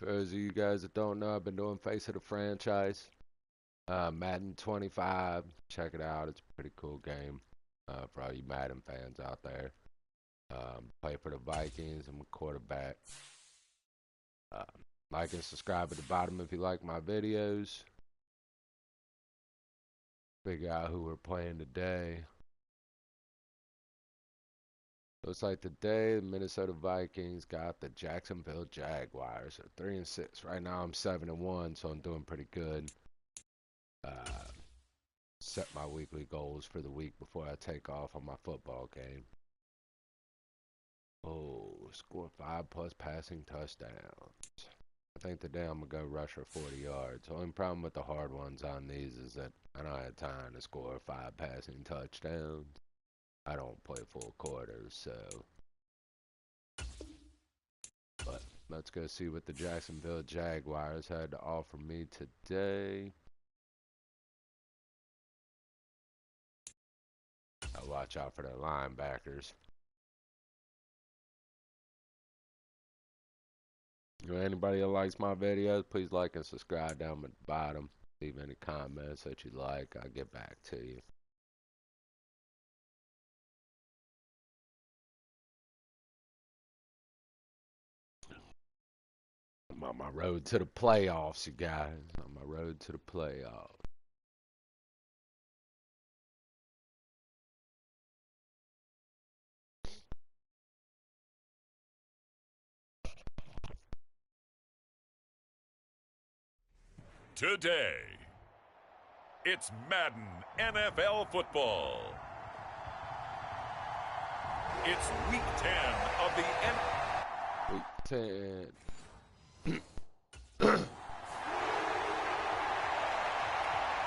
For those of you guys that don't know, I've been doing Face of the Franchise. Madden 25. Check it out. It's a pretty cool game for all you Madden fans out there. Play for the Vikings. I'm a quarterback. Like and subscribe at the bottom if you like my videos. Figure out who we're playing today. Looks like today the Minnesota Vikings got the Jacksonville Jaguars. They're 3-6. Right now I'm 7-1, so I'm doing pretty good. Set my weekly goals for the week before I take off on my football game. Oh, score 5+ passing touchdowns. I think today I'm going to go rush for 40 yards. The only problem with the hard ones on these is that I don't have time to score 5 passing touchdowns. I don't play full quarters, so. But let's go see what the Jacksonville Jaguars had to offer me today. I'll watch out for their linebackers. Anybody that likes my videos, please like and subscribe down at the bottom. Leave any comments that you like. I'll get back to you. I'm on my road to the playoffs, you guys. On my road to the playoffs. Today, it's Madden NFL football. It's week 10 of the Week 10.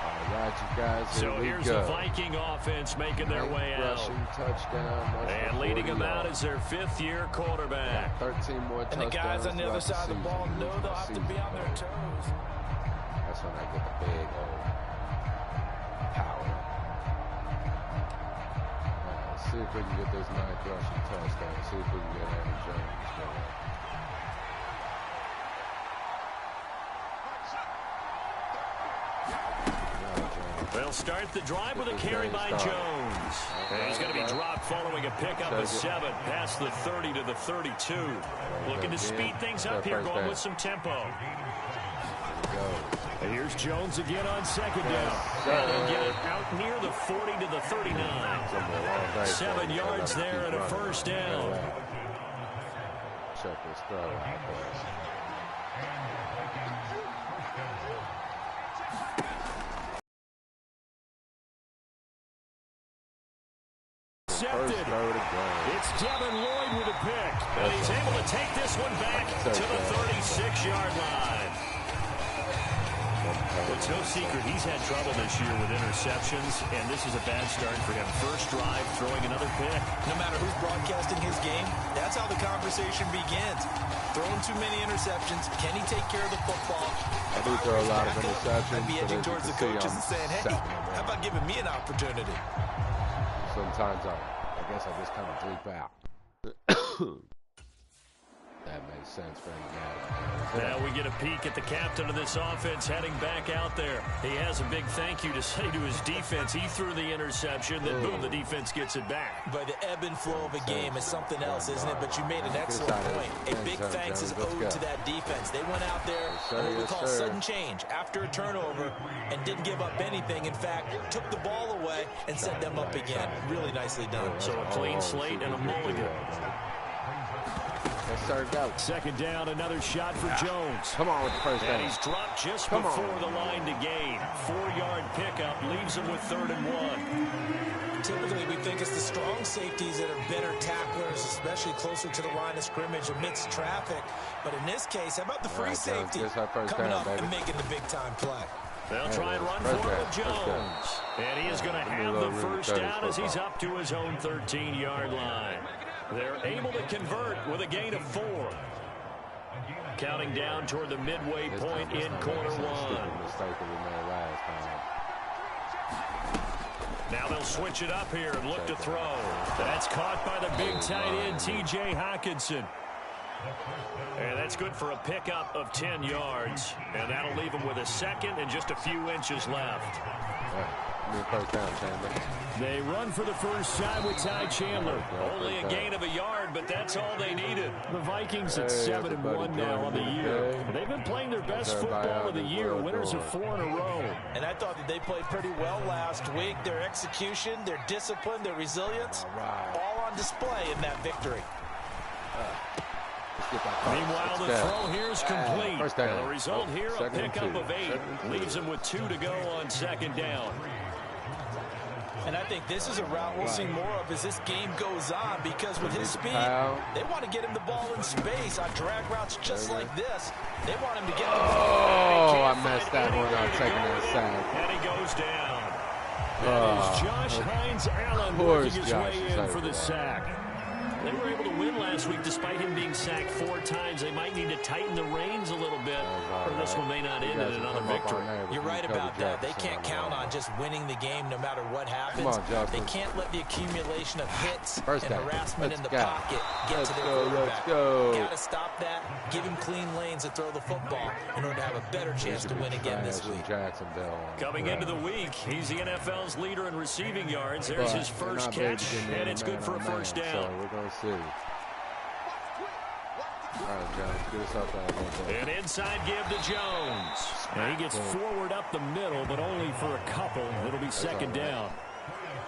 Alright, you guys. So here's the Viking offense making their way out. Touchdown, and leading them out is their 5th-year quarterback. 13 more touchdowns. And the guys on the other side of the ball know they'll have to be on their toes. That's when I get the big old power. Let's see if we can get this 9th rushing touchdown. See if we can get Aaron Jones going. They'll start the drive with a carry by Jones. And he's going to be dropped following a pickup of 7 past the 30 to the 32. Looking to speed things up here, going with some tempo. And here's Jones again on 2nd down. And they'll get it out near the 40 to the 39. 7 yards there and a 1st down. Check this throw out there. It's Devin Lloyd with a pick. And he's able to take this one back to the 36-yard line. It's no secret he's had trouble this year with interceptions, and this is a bad start for him. First drive, throwing another pick. No matter who's broadcasting his game, that's how the conversation begins. Throwing too many interceptions. Can he take care of the football? I do throw a lot of interceptions. I'd be edging towards the coaches and saying, hey, how about giving me an opportunity? Sometimes I guess I just kind of bleep out. That makes sense for him. Now we get a peek at the captain of this offense heading back out there. He has a big thank you to say to his defense. He threw the interception, then boom, the defense gets it back. But the ebb and flow of a game is something else, isn't it? But you made an excellent point. A big thanks is owed to that defense. They went out there on what we call sudden change after a turnover and didn't give up anything. In fact, took the ball away and set them up again. Really nicely done. So a clean slate and a mulligan. Go. 2nd down, another shot for Jones. Come on with the first down. And he's dropped just before the line to gain. 4-yard pickup leaves him with 3rd and 1. Typically, we think it's the strong safeties that are better tacklers, especially closer to the line of scrimmage amidst traffic. But in this case, how about the free safety coming up and making the big-time play? They'll try and run for it with Jones. And he is going to have the first down as he's up to his own 13-yard line. They're able to convert with a gain of 4. Counting down toward the midway point in quarter 1. Now they'll switch it up here and look to throw. That's caught by the big tight end, T.J. Hockenson. And that's good for a pickup of 10 yards. And that'll leave him with a second and just a few inches left. First down, Chandler. They run for the first time with Ty Chandler. Only a gain of a yard, but that's all they needed. The Vikings at 7-1 now on the year. They've been playing their best football of the year. Winners of 4 in a row. And I thought that they played pretty well last week. Their execution, their discipline, their resilience, all on display in that victory. Meanwhile, the throw here is complete. And the result here, a pickup of 8. Leaves him with 2 to go on second down. And I think this is a route we'll see more of as this game goes on, because with his speed, they want to get him the ball in space on drag routes just like this. They want him to get the ball. Oh, I messed that one up, taking that sack. And he goes down. That is Josh Hines Allen working his way in for the sack. They were able to win last week despite him being sacked 4 times. They might need to tighten the reins a little bit, or this one may not end in another victory. You're right about that. They can't count on just winning the game no matter what happens. They can't let the accumulation of hits and harassment in the pocket get to their quarterback. Got to stop that. Give him clean lanes to throw the football in order to have a better chance to win again this week. Coming into the week, he's the NFL's leader in receiving yards. There's his first catch, and it's good for a first down. We're going to see. All right, Jones, get us up there. An inside give to Jones. And he gets forward up the middle, but only for a couple. It'll be second down.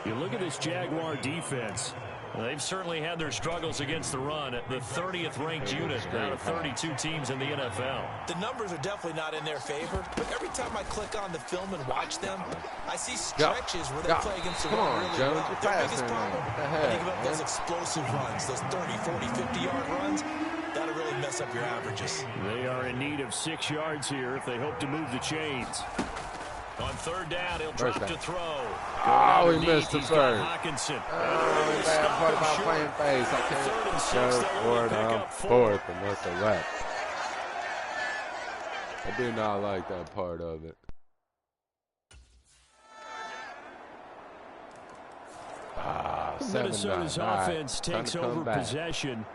You look at this Jaguar defense. They've certainly had their struggles against the run at the 30th ranked unit out of 32 teams in the NFL. The numbers are definitely not in their favor, but every time I click on the film and watch them, I see stretches where they play against the run really well. Their biggest problem, when they give up those explosive runs, those 30, 40, 50-yard runs, that'll really mess up your averages. They are in need of 6 yards here if they hope to move the chains. On third down, he'll drop to throw. Oh, he missed the third. Hawkinson. Oh, bad part about playing face. I can't go for it on fourth, and that's a wrap. I do not like that part of it. Minnesota's offense takes over possession.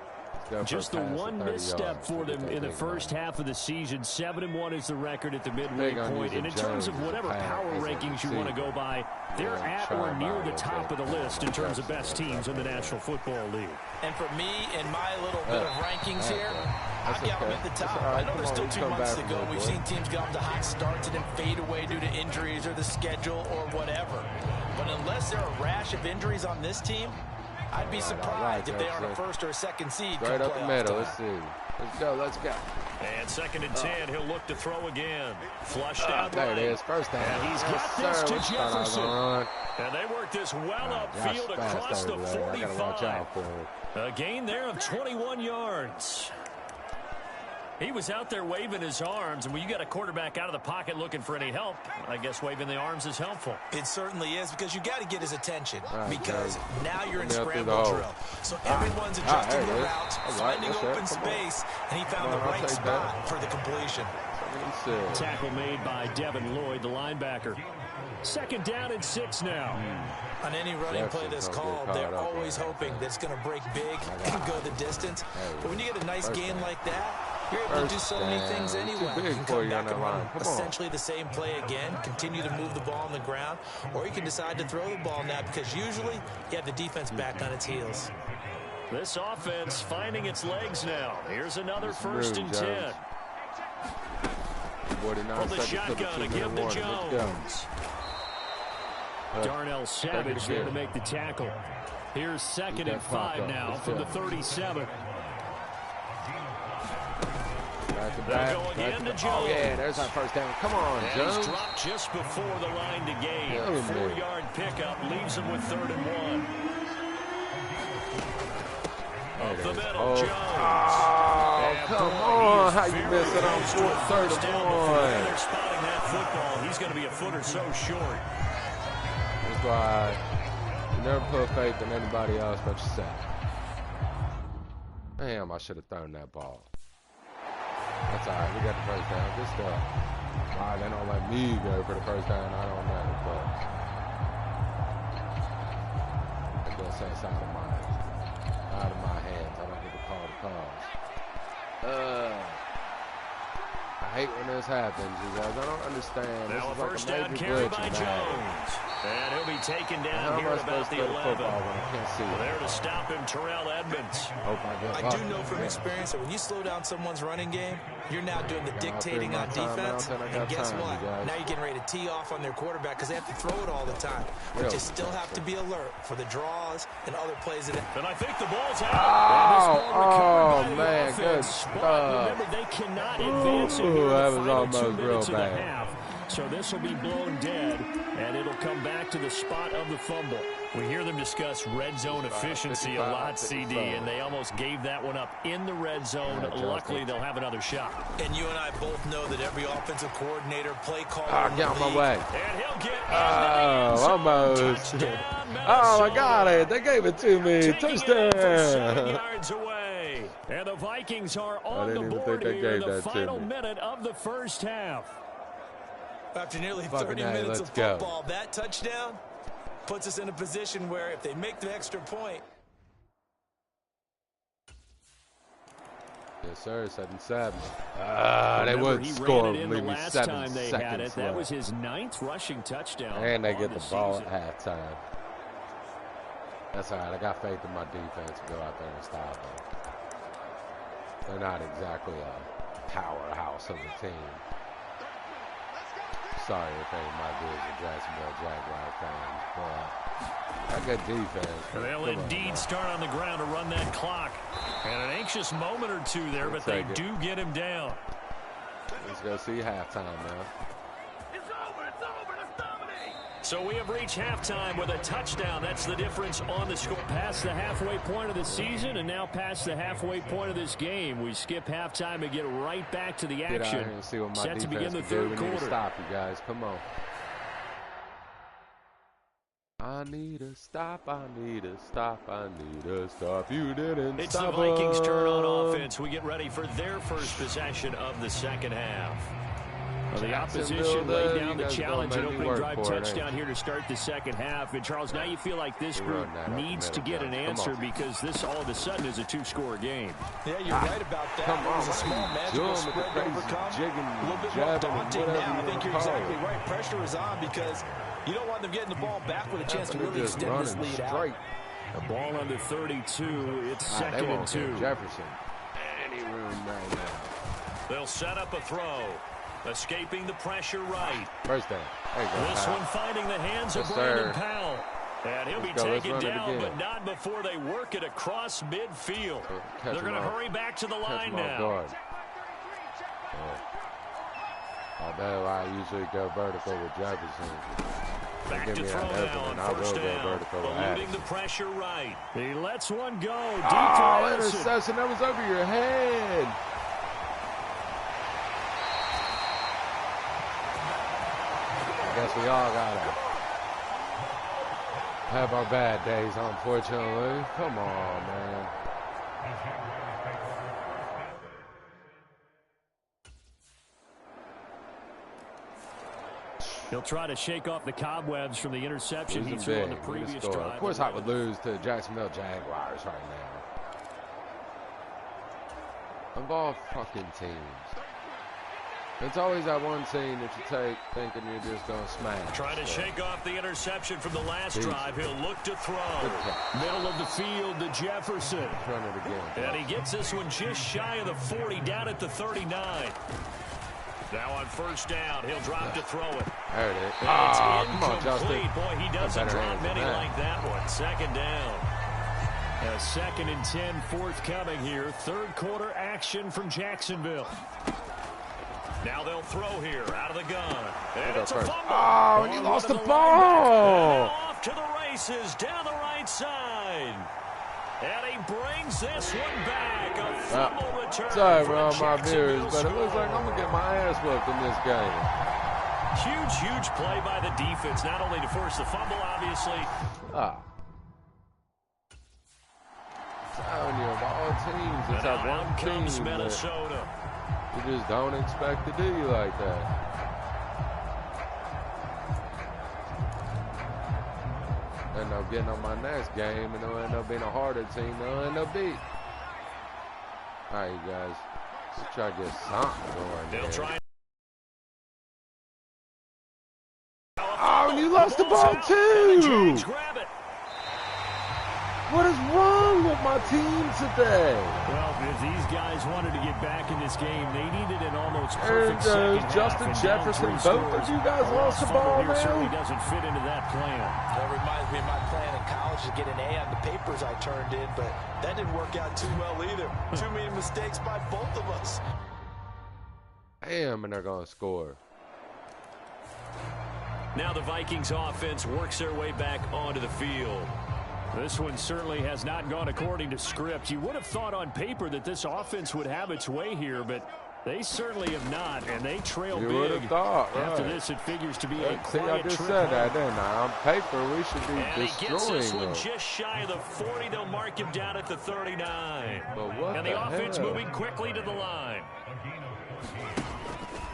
Just the one misstep for them in the first half of the season. 7-1 is the record at the midway point. And in terms of whatever power rankings you want to go by, they're at or near the top of the list in terms of best teams in the National Football League. And for me, in my little bit of rankings here, I've got them at the top. I know there's still 2 months to go. We've seen teams get off to hot starts and then fade away due to injuries or the schedule or whatever. But unless there are a rash of injuries on this team, I'd be surprised if they aren't a first or a second seed. Right up the middle. Let's see. Let's go. Let's go. And second and 10. He'll look to throw again. Flushed out. There it is. First down. And he's got this to Jefferson. And they work this well upfield across the 45. A gain there of 21 yards. He was out there waving his arms, and when you got a quarterback out of the pocket looking for any help, I guess waving the arms is helpful. It certainly is, because you got to get his attention, because now you're in scramble drill. So everyone's adjusting the routes, finding open space, and he found the right spot for the completion. Tackle made by Devin Lloyd, the linebacker. Second down and 6 now. On any running play that's called, they're always hoping that it's going to break big and go the distance. But when you get a nice gain like that, you're able to do so many things anyway. You can come back and run essentially the same play again, continue to move the ball on the ground, or you can decide to throw the ball now, because usually you have the defense back on its heels. This offense finding its legs now. Here's another first and 10. From the shotgun to give to Jones. Darnell Savage there to make the tackle. Here's second and 5 now from the 37. They'll go again to Jones. Oh, yeah, there's our first down. Come on, Jones. He's dropped just before the line to gain. 4-yard pickup leaves him with 3rd and 1. Up the middle, Jones. Oh, come on. How you miss it on 4th, 3rd and 1? They're spotting that football. He's going to be a foot or so short. That's why you never put faith in anybody else but yourself. Damn, I should have thrown that ball. That's all right. We got the first down. Good stuff. Why they don't let me go for the first down, I don't know. But I guess that's out of my hands. I don't get to call the calls. I hate when this happens, you guys. I don't understand. Now a this first is like down a carry major by glitch in Madden. Jones. And he'll be taken down How here am I at about supposed to the play 11. football when I can't see Well, it? there to stop him, Terrell Edmonds. I do know from experience that when you slow down someone's running game, you're now doing the dictating on defense. And guess what? Now you're getting ready to tee off on their quarterback because they have to throw it all the time. But you still have to be alert for the draws and other plays. And I think the ball's out. Oh man, good stuff. stuff. Remember, they cannot advance it here in That the was final 2 almost real minutes of the bad. half. So this will be blown dead, and it'll come back to the spot of the fumble. We hear them discuss red zone efficiency a lot, CD, and they almost gave that one up in the red zone. Luckily, they'll have another shot. And you and I both know that every offensive coordinator, play caller, Get out of my way. And he'll get Almost. Oh, I got it. They gave it to me. Touchdown. 7 yards away. And the Vikings are on the board here in the final minute of the first half. After nearly 30 minutes of football, that touchdown puts us in a position where if they make the extra point. Yes, sir. 7-7. They would score maybe 7 seconds. That was his 9th rushing touchdown. And they get the ball at halftime. That's all right. I got faith in my defense to go out there and stop them. They're not exactly a powerhouse of a team. Sorry if anybody is a Jacksonville Jaguar fan, but a good defense. They'll indeed start on the ground to run that clock. And an anxious moment or two there, but they do get him down. Let's go see halftime now. It's over, let's dominate. So we have reached halftime with a touchdown. That's the difference on the score. Past the halfway point of the season and now past the halfway point of this game. We skip halftime and get right back to the action. Get out here and see what my Set to begin the defense can do. third We need to quarter. stop you guys. Come on. I need a stop, I need a stop, I need a stop. You didn't It's stop the Vikings' turn on them. offense. We get ready for their first possession of the second half. Well, the Jacksonville, opposition laid down you the guys challenge gonna and make me opening work drive for it, touchdown here to start the second half. And, Charles, now you feel like this We're group running that up the needs to middle, get an guys. Come answer on. because this all of a sudden is a two-score game. Yeah, you're right about that. Come It was on, a small what are you magical doing spread with the to crazy overcome. jigging, A little bit more jabbing, daunting whatever now. I you think you're wanna call exactly it. right. Pressure is on because you don't want them getting the ball back with a chance to really Just extend this running lead straight. out. The ball on the 32. It's They second and won't 2. give Jefferson any room right now. They'll set up a throw. Escaping the pressure right. First down. There you go. This Kyle. one finding the hands of Yes, Brandon sir. Powell. And he'll be Let's go. Let's taken run it down, again. but not before they work it across midfield. Catch They're him going to off. hurry back to the Catch line him off now. guard. Although I usually go vertical with Jefferson. Back Give to me throw that now opening. on I will first go down. vertical with Eluding Adams. the pressure right. He lets one go. Deep Oh, to Anderson. interception. That was over your head. I guess we all got to have our bad days, unfortunately. Come on, man. He'll try to shake off the cobwebs from the interception he Losing threw on the big. previous Score. drive. Of course, I would lose to the Jacksonville Jaguars right now. Of all fucking teams. It's always that one team that you take thinking you're just going to smash. Trying to shake off the interception from the last Jesus. drive. He'll look to throw. Good throw. Middle of the field to Jefferson. Run it again. And he gets this one just shy of the 40, down at the 39. Now on first down, he'll drop to throw it. There it is. And Ah, it's come on, Justin. incomplete. Boy, he doesn't better drop hands than many that. like that one. Second down. A 2nd and 10 forthcoming here. Third quarter action from Jacksonville. Now they'll throw here out of the gun. And it's a first. fumble. Oh, and you On lost one the of ball. linebackers. Now off to the races down the right side. And he brings this one back. A fumble return. Sorry for for all my Jacksonville viewers, but it looks like I'm going to get my ass whooped in this game. Huge play by the defense, not only to force the fumble, obviously. Telling you, of all teams, it's And that out one comes team that Minnesota. you just don't expect to do you like that. End up getting on my next game, and it'll end up being a harder team. They'll end up beat. All right, you guys. Let's try to get something going They'll there. try. Oh, and you lost the ball too! Grab it. What is wrong with my team today? Well, if these guys wanted to get back in this game, they needed an almost There perfect second half. Justin Jefferson. Both of you guys lost the ball, man. Certainly doesn't fit into that plan. That reminds me of my plan in college to get an A on the papers I turned in, but that didn't work out too well either. Too many mistakes by both of us. Damn, and they're going to score. Now the Vikings offense works their way back onto the field. This one certainly has not gone according to script. You would have thought on paper that this offense would have its way here, but they certainly have not, and they trail You big. would have thought, right. After this, it figures to be a See, I quiet just trip said home. that, didn't I? On paper, we should be And he gets this destroying one them. just shy of the 40. They'll mark him down at the 39. But what And the offense hell? moving quickly to the line.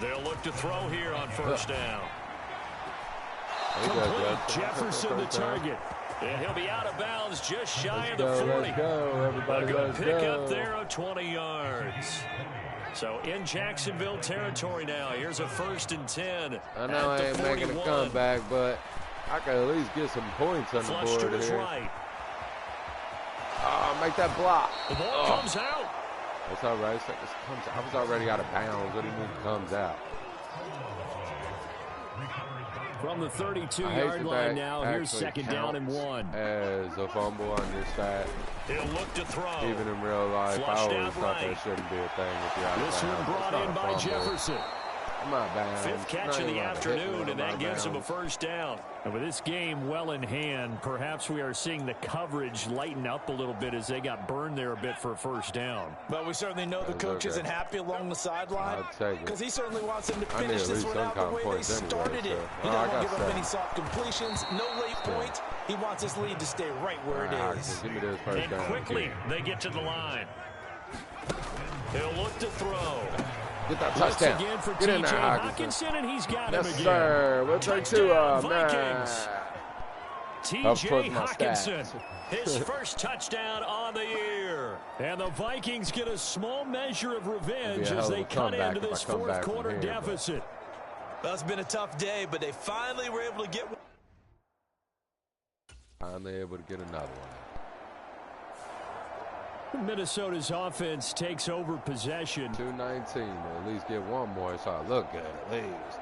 They'll look to throw here on first down. Complete. Jefferson the target. And he'll be out of bounds just shy of the 40. Let's go, everybody, A good let's pick go. up there of 20 yards. So in Jacksonville territory now. Here's a 1st and 10. I know I ain't making a comeback, but I can at least get some points on the Flush board to his here. right. Make that block. The ball comes out. That's all right. I was already out of bounds. What do you mean comes out? From the 32-yard Hasty line back now, here's actually 2nd down and counts 1. as a fumble on your stat. He'll look to throw. Even in real life, I Flushed always out thought right. that shouldn't be a thing if you're out of This bounds. one brought It's in not a by fumble. Jefferson. I'm out of bounds. 5th catch Not of even the allowed to hit me afternoon, when and I'm that out gives of him a bounds. 1st down. And with this game well in hand, perhaps we are seeing the coverage lighten up a little bit as they got burned there a bit for a 1st down. But we certainly know the coach isn't happy along the sideline I'll take it. because he certainly wants them to I need finish at this least one some out the kind of way they points anyway, started so- it. He I doesn't want got to give up seven. any soft completions, no late points. He wants his lead to stay right where it is. Give me this first And down. quickly, they get to the line. They'll look to throw. Get that Once touchdown. again for Get in T.J. there, Hawkinson, and he's got him Yes, again. sir. We'll take two Touchdown, of them. Vikings. Of T.J. course, my Hawkinson, stats. his first touchdown on the year. And the Vikings get a small measure of revenge It'll be a as hell they of a cut comeback into if I this come fourth back from quarter here, but- deficit. Well, it's been a tough day, but they finally were able to get one. Finally able to get another one. Minnesota's offense takes over possession. 219. At least get one more so I look good at least.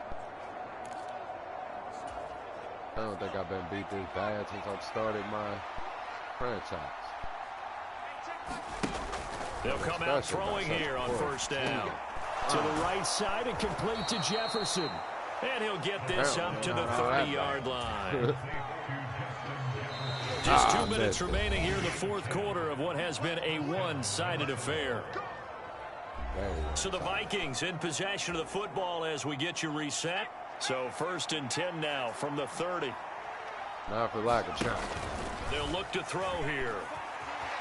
I don't think I've been beat this bad since I've started my franchise. They'll come out throwing here on 1st down. To the right side and complete to Jefferson. And he'll get this up to the 30-yard line. Just 2 minutes remaining here in the fourth quarter of what has been a one-sided affair. So the Vikings in possession of the football as we get you reset. So 1st and 10 now from the 30. Not for lack of trying. They'll look to throw here.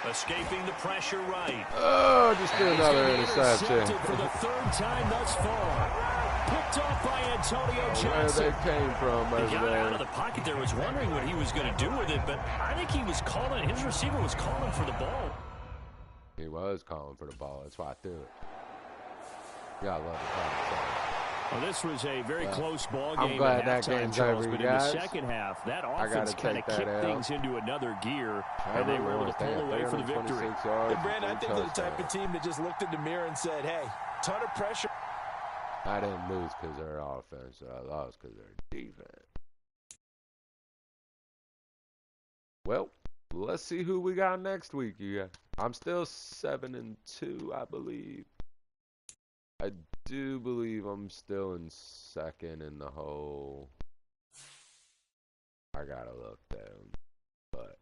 Escaping the pressure right. Oh, just do another Intercepted interception. for the 3rd time thus far. Picked off by Antonio Where Johnson. they came from over He got out of there. the pocket there, was wondering what he was going to do with it, but I think he was calling, his receiver was calling for the ball. He was calling for the ball. That's why I threw it. Yeah, I love it. Well, this was a very close ball I'm game glad at that halftime, game's Charles, over, but you in the guys. second half, that I offense gotta kind of take that kicked L. things into another gear, and they were able to pull away for the victory. And Brandon, I think they're the type of team that just looked in the mirror and said, hey, ton of pressure. I didn't lose because of their offense. I lost because of their defense. Well, let's see who we got next week. I'm still 7-2, I believe. I do believe I'm still in 2nd in the whole. I gotta look down, but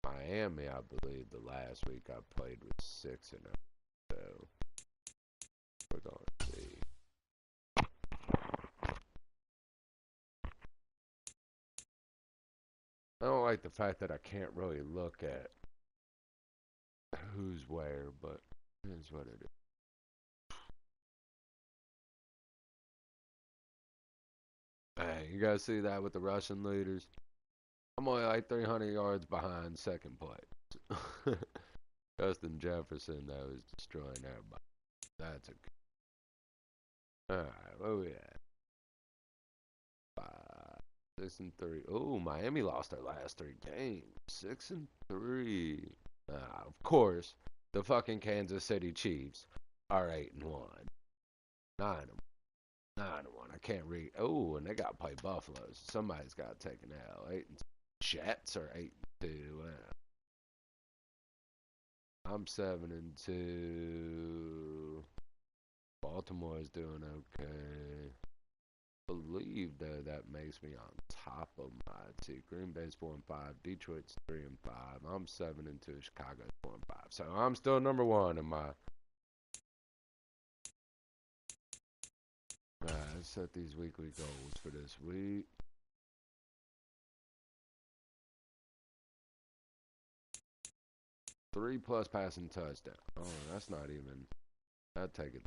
Miami, I believe the last week I played was 6-0. So we're gonna see. I don't like the fact that I can't really look at who's where, but it's what it is. Hey, you guys see that with the Russian leaders? I'm only like 300 yards behind 2nd place. Justin Jefferson, that was destroying everybody. That's a good. Alright, where we at? 6-3. Oh, Miami lost their last 3 games. 6-3. Of course, the fucking Kansas City Chiefs are 8-1. 9-1. 9-1. I can't read. Oh, and they got to play Buffalo. So somebody's got to take an L. 8-2. Jets are 8-2. I'm 7-2. Baltimore is doing okay. I believe though that makes me on top of my two. Green Bay's 4-5. Detroit's 3-5. I'm 7-2. Chicago's 4-5. So I'm still number 1 in my. Let's set these weekly goals for this week. Three plus passing touchdown. Oh, that's not even. I'd take it.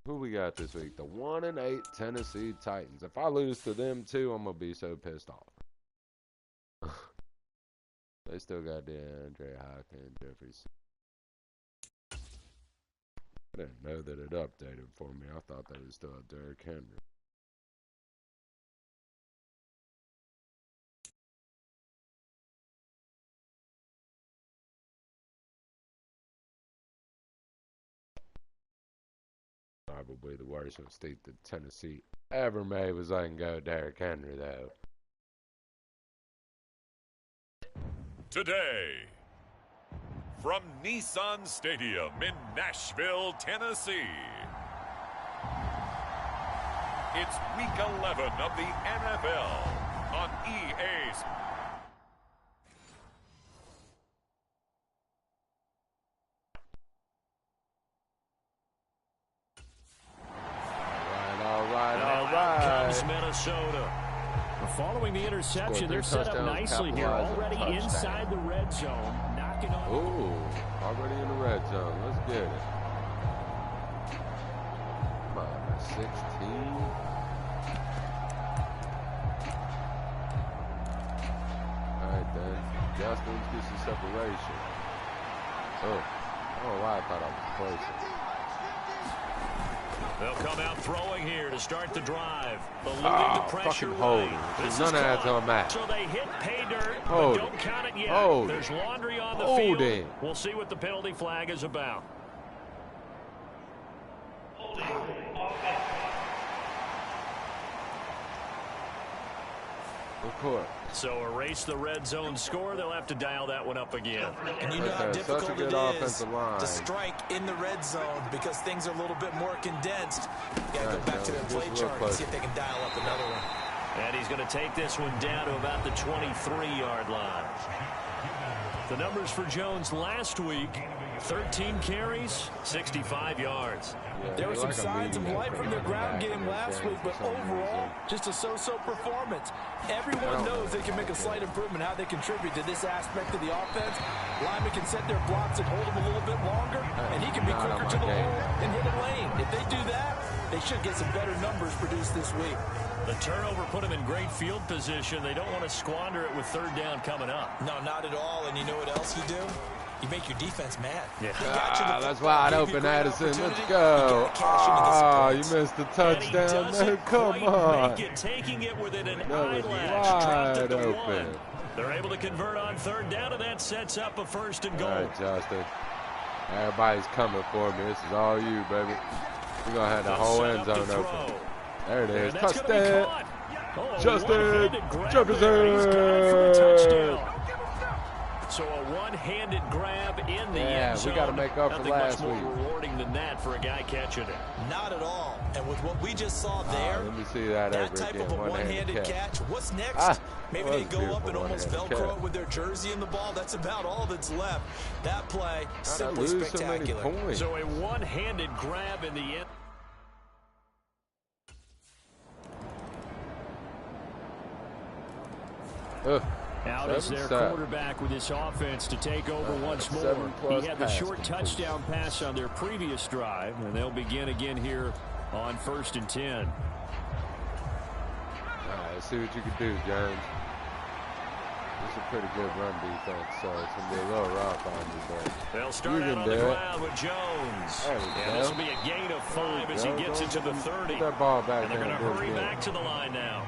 Who we got this week? The 1-8 Tennessee Titans. If I lose to them too, I'm gonna be so pissed off. They still got DeAndre Hopkins, Jeffries. I didn't know that it updated for me. I thought that was still Derrick Henry. Probably the worst mistake that Tennessee ever made was letting go Derrick Henry, though. Today, from Nissan Stadium in Nashville, Tennessee, it's Week 11 of the NFL on EA Sports. Minnesota. Following the interception, they're set up nicely here, already inside the red zone. Knocking on. Ooh, already in the red zone. Let's get it. Come on, 16. All right, then. Justin's gets some separation. Oh, I don't know why I thought I was closer. They'll come out throwing here to start the drive. Eluding the pressure right. This none of that's on Matt. So they hit pay dirt, but don't count it yet. There's laundry on the field. We'll see what the penalty flag is about. Of course. So erase the red zone score. They'll have to dial that one up again. And you know how difficult it is to strike in the red zone because things are a little bit more condensed. You got to go back to their play chart and see if they can dial up another one. And he's going to take this one down to about the 23-yard line. The numbers for Jones last week, 13 carries, 65 yards. Yeah, there were some signs of life from their ground game last week, but overall, just a so-so performance. Everyone knows they can make a slight improvement how they contribute to this aspect of the offense. Linemen can set their blocks and hold them a little bit longer, and he can be quicker to the hole and hit a lane. If they do that, they should get some better numbers produced this week. The turnover put them in great field position. They don't want to squander it with third down coming up. No, not at all. And you know what else you do? You make your defense mad. Yeah. That's wide open, Addison. Let's go. You missed the touchdown. No, come on. Make it, taking it within an eyelash. Wide open. They're able to convert on third down, and that sets up a first and goal. All right, Justin. Everybody's coming for me. This is all you, baby. We're going to have the whole end zone open. There it is. Touchdown. Justin Jefferson. So a one-handed grab in the end zone. We got to make up for last week. Nothing much more rewarding than that for a guy catching it. Not at all. And with what we just saw there, let me see that type of a one-handed catch. What's next? Maybe they go up and almost Velcro it with their jersey in the ball. That's about all that's left. That play, simply spectacular. So a one-handed grab in the end. Out is their quarterback with his offense to take over once more. He had the short touchdown pass on their previous drive, and they'll begin again here on 1st and 10. All right, let's see what you can do, Jones. It's a pretty good run defense, so it's going to be a little rough on you, but they'll start out on the ground with Jones. And this will be a gain of 5 as he gets it to the 30. That ball back, and they're going to hurry back to the line now.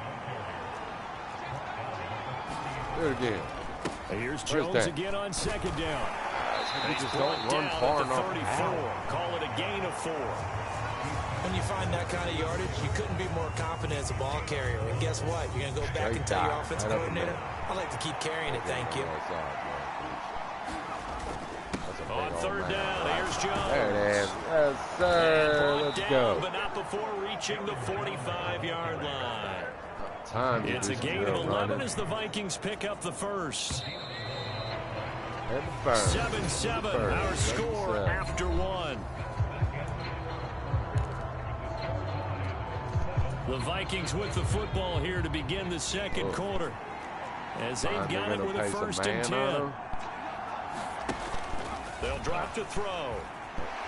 Do it again. And here's Jones again on second down. They just don't run far enough. 34. Call it a gain of 4. When you find that kind of yardage, you couldn't be more confident as a ball carrier. And guess what? You're going to go back and tell your offensive coordinator, I'd like to keep carrying it, thank you. On third down, here's Jones. There it is. Yes, sir. Let's go. But not before reaching the 45-yard line. It's a gain of 11 as the Vikings pick up the first. 7-7, our score after 1. The Vikings with the football here to begin the second quarter. As they've got it with a 1st and 10. They'll drop to throw.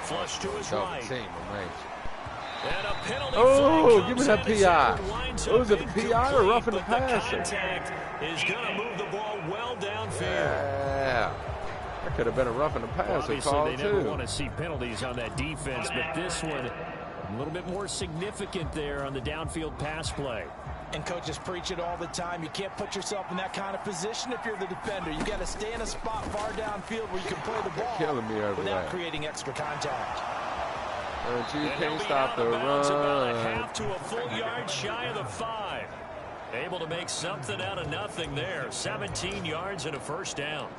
Flush to his right. And a penalty. Oh, give me that PI. Was it a PI or roughing the passer? Contact is going to move the ball well downfield. Yeah. That could have been a roughing the passer Obviously, call, they never too. want to see penalties on that defense, but this one a little bit more significant there on the downfield pass play. And coaches preach it all the time. You can't put yourself in that kind of position if you're the defender. You got to stay in a spot far downfield where you can play the ball without creating extra contact. You can't stop the run. About a half to a full yard shy of the 5. Able to make something out of nothing there. 17 yards and a 1st down.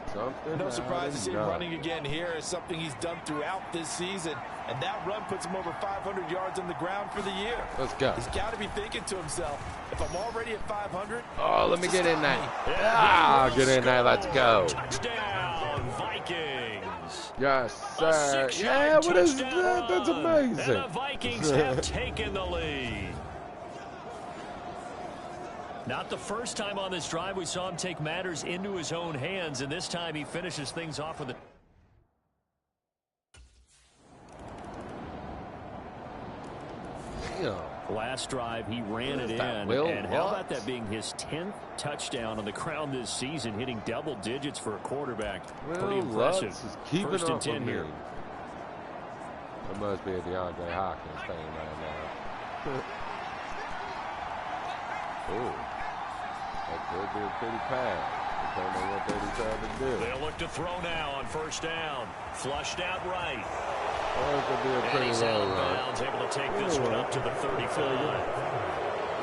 No surprise to see him running again here. It's something he's done throughout this season. And that run puts him over 500 yards on the ground for the year. Let's go. He's got to be thinking to himself, if I'm already at 500. Oh, let me get in there. Ah, get in there. Let's go. Touchdown, Vikings. Yes, sir. Yeah, what is that? That's amazing. And the Vikings have taken the lead. Not the first time on this drive we saw him take matters into his own hands, and this time he finishes things off with a... Last drive, he ran it in. And how about that being his 10th touchdown on the ground this season, hitting double digits for a quarterback? Pretty impressive. First and 10 here. It must be a DeAndre Hopkins thing right now. Ooh. That could be a pretty pass. Depending on what they decide to do. They'll look to throw now on 1st down. Flushed out right. Oh, it could be a pretty low run. Able to take this one up to the 35.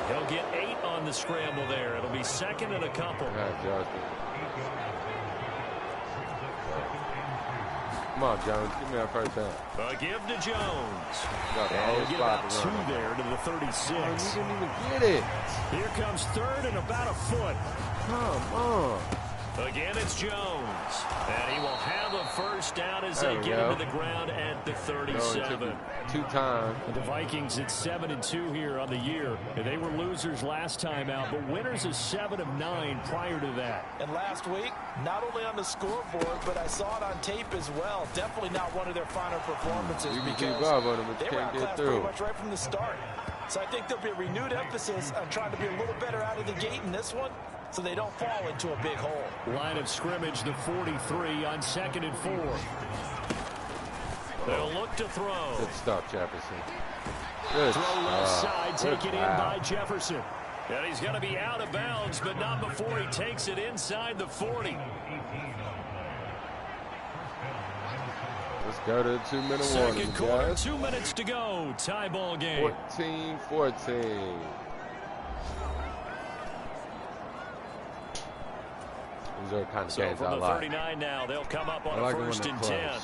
He'll get 8 on the scramble there. It'll be 2nd and a couple. Come on, Jones. Give me that 1st down. A give to Jones. And get about 2 there to the 36. Oh, you didn't even get it. Here comes 3rd and about a foot. Come on. Again, it's Jones. And he will have a 1st down as they get him to the ground at the 37. 2 times. The Vikings at 7-2 here on the year. They were losers last time out, but winners of 7 of 9 prior to that. And last week, not only on the scoreboard, but I saw it on tape as well. Definitely not one of their finer performances because they were outclassed pretty much right from the start. So I think there'll be a renewed emphasis on trying to be a little better out of the gate in this one, so they don't fall into a big hole. Line of scrimmage, the 43 on 2nd and 4. They'll look to throw. Good stuff, Jefferson. Good throw left side, taken in by Jefferson. And he's going to be out of bounds, but not before he takes it inside the 40. Let's go to the 2-minute warning, Second quarter, guys. 2 minutes to go. Tie ball game. 14-14. These are the kind of games I like. From the 39 now, they'll come up on a 1st and 10.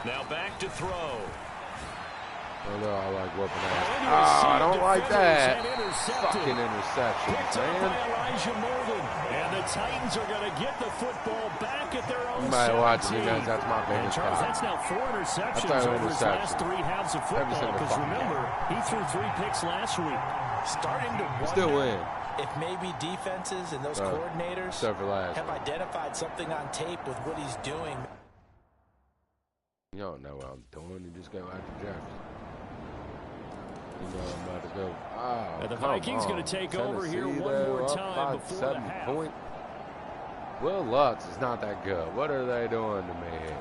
Now back to throw. Oh, no, I like whooping ass. Oh, I don't like that. Fucking interception, man. And the Titans are going to get the football back at their own 17. Watch me, guys. That's my biggest problem. That's now 4 interceptions over his last 3 halves of football. Because remember, he threw 3 picks last week. Starting to wonder. Still win. If maybe defenses and those coordinators have identified something on tape with what he's doing. You don't know what I'm doing. You just go after Jefferson. I'm about to go. And the Vikings going to take over here one more time before the half. Will Lutz is not that good. What are they doing to me here?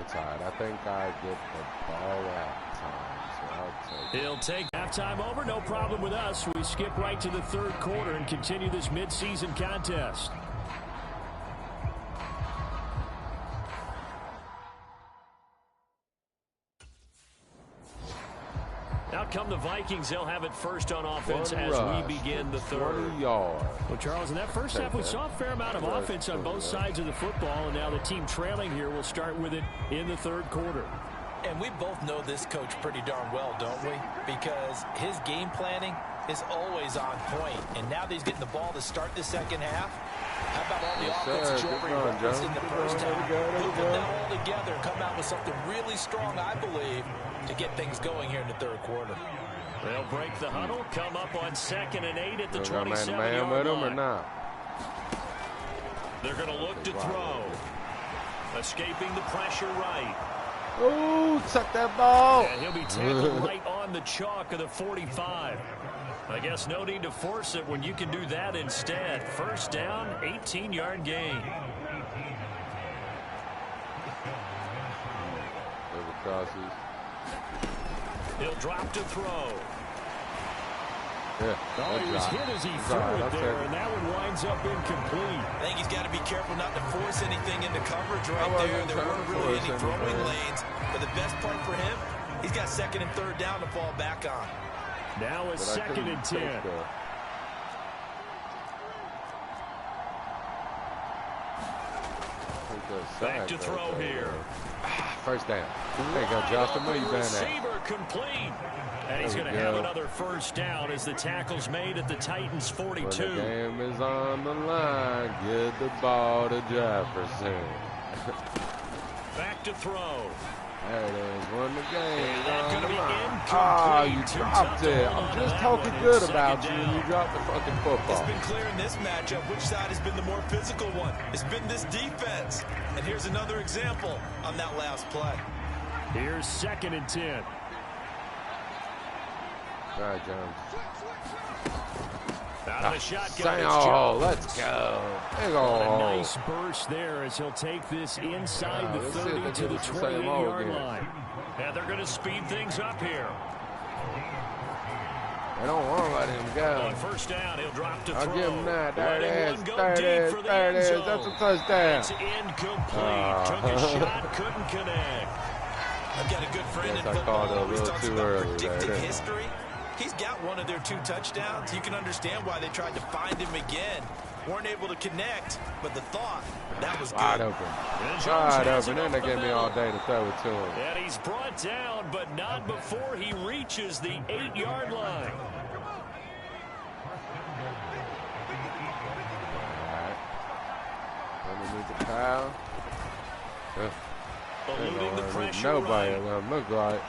It's all right. I think I get the ball at times. So I'll take He'll take halftime over. No problem with us. We skip right to the third quarter and continue this midseason contest. Out come the Vikings. They'll have it first on offense as we begin the third. Well, Charles, in that first half, we saw a fair amount of offense on both sides of the football, and now the team trailing here will start with it in the third quarter. And we both know this coach pretty darn well, don't we? Because his game planning is always on point. And now that he's getting the ball to start the second half, how about all the offense that you already referenced in the first half? He'll put that all together and come out with something really strong, I believe, to get things going here in the third quarter. They'll break the huddle, come up on 2nd and 8 at the 27-yard with him line. or not? They're going to look to throw. Escaping the pressure right. Ooh, tuck that ball. And he'll be tackled right on the chalk of the 45. I guess no need to force it when you can do that instead. First down, 18-yard gain. Crosses. He'll drop to throw. Yeah, oh, he was hit as he threw it there, and that one winds up incomplete. I think he's got to be careful not to force anything into coverage right there. There weren't really any throwing lanes. But the best part for him, he's got 2nd and 3rd down to fall back on. Now it's 2nd and 10. Back to throw here. First down. There you go, Justin. Where you been at? Receiver complete. And he's going to have another first down as the tackle's made at the Titans' 42. When the game is on the line, get the ball to Jefferson. Back to throw. There it is. When the game is That's on going to the be line. incomplete. You dropped it. I'm just talking good about you and you dropped the fucking football. It's been clear in this matchup which side has been the more physical one. It's been this defense. And here's another example on that last play. Here's 2nd and 10. All right, Jones. Out of the shotgun, let's go. Big a ol' nice burst there as he'll take this inside the 30 to the 28-yard line. And they're going to speed things up here. They don't want to let him go. On first down, he'll drop to throw. I'll give him that. There it is. There it is. That's a touchdown. It's incomplete. Took a shot, couldn't connect. I've got a good friend in football who always talks about predicting history. He's got one of their 2 touchdowns. You can understand why they tried to find him again. Weren't able to connect, but the thought, that was good. Wide open. Wide open. Then they gave me all day to throw it to him. And he's brought down, but not before he reaches the 8-yard line. All right. Underneath the pile. Eluding the pressure. Nobody right. look like.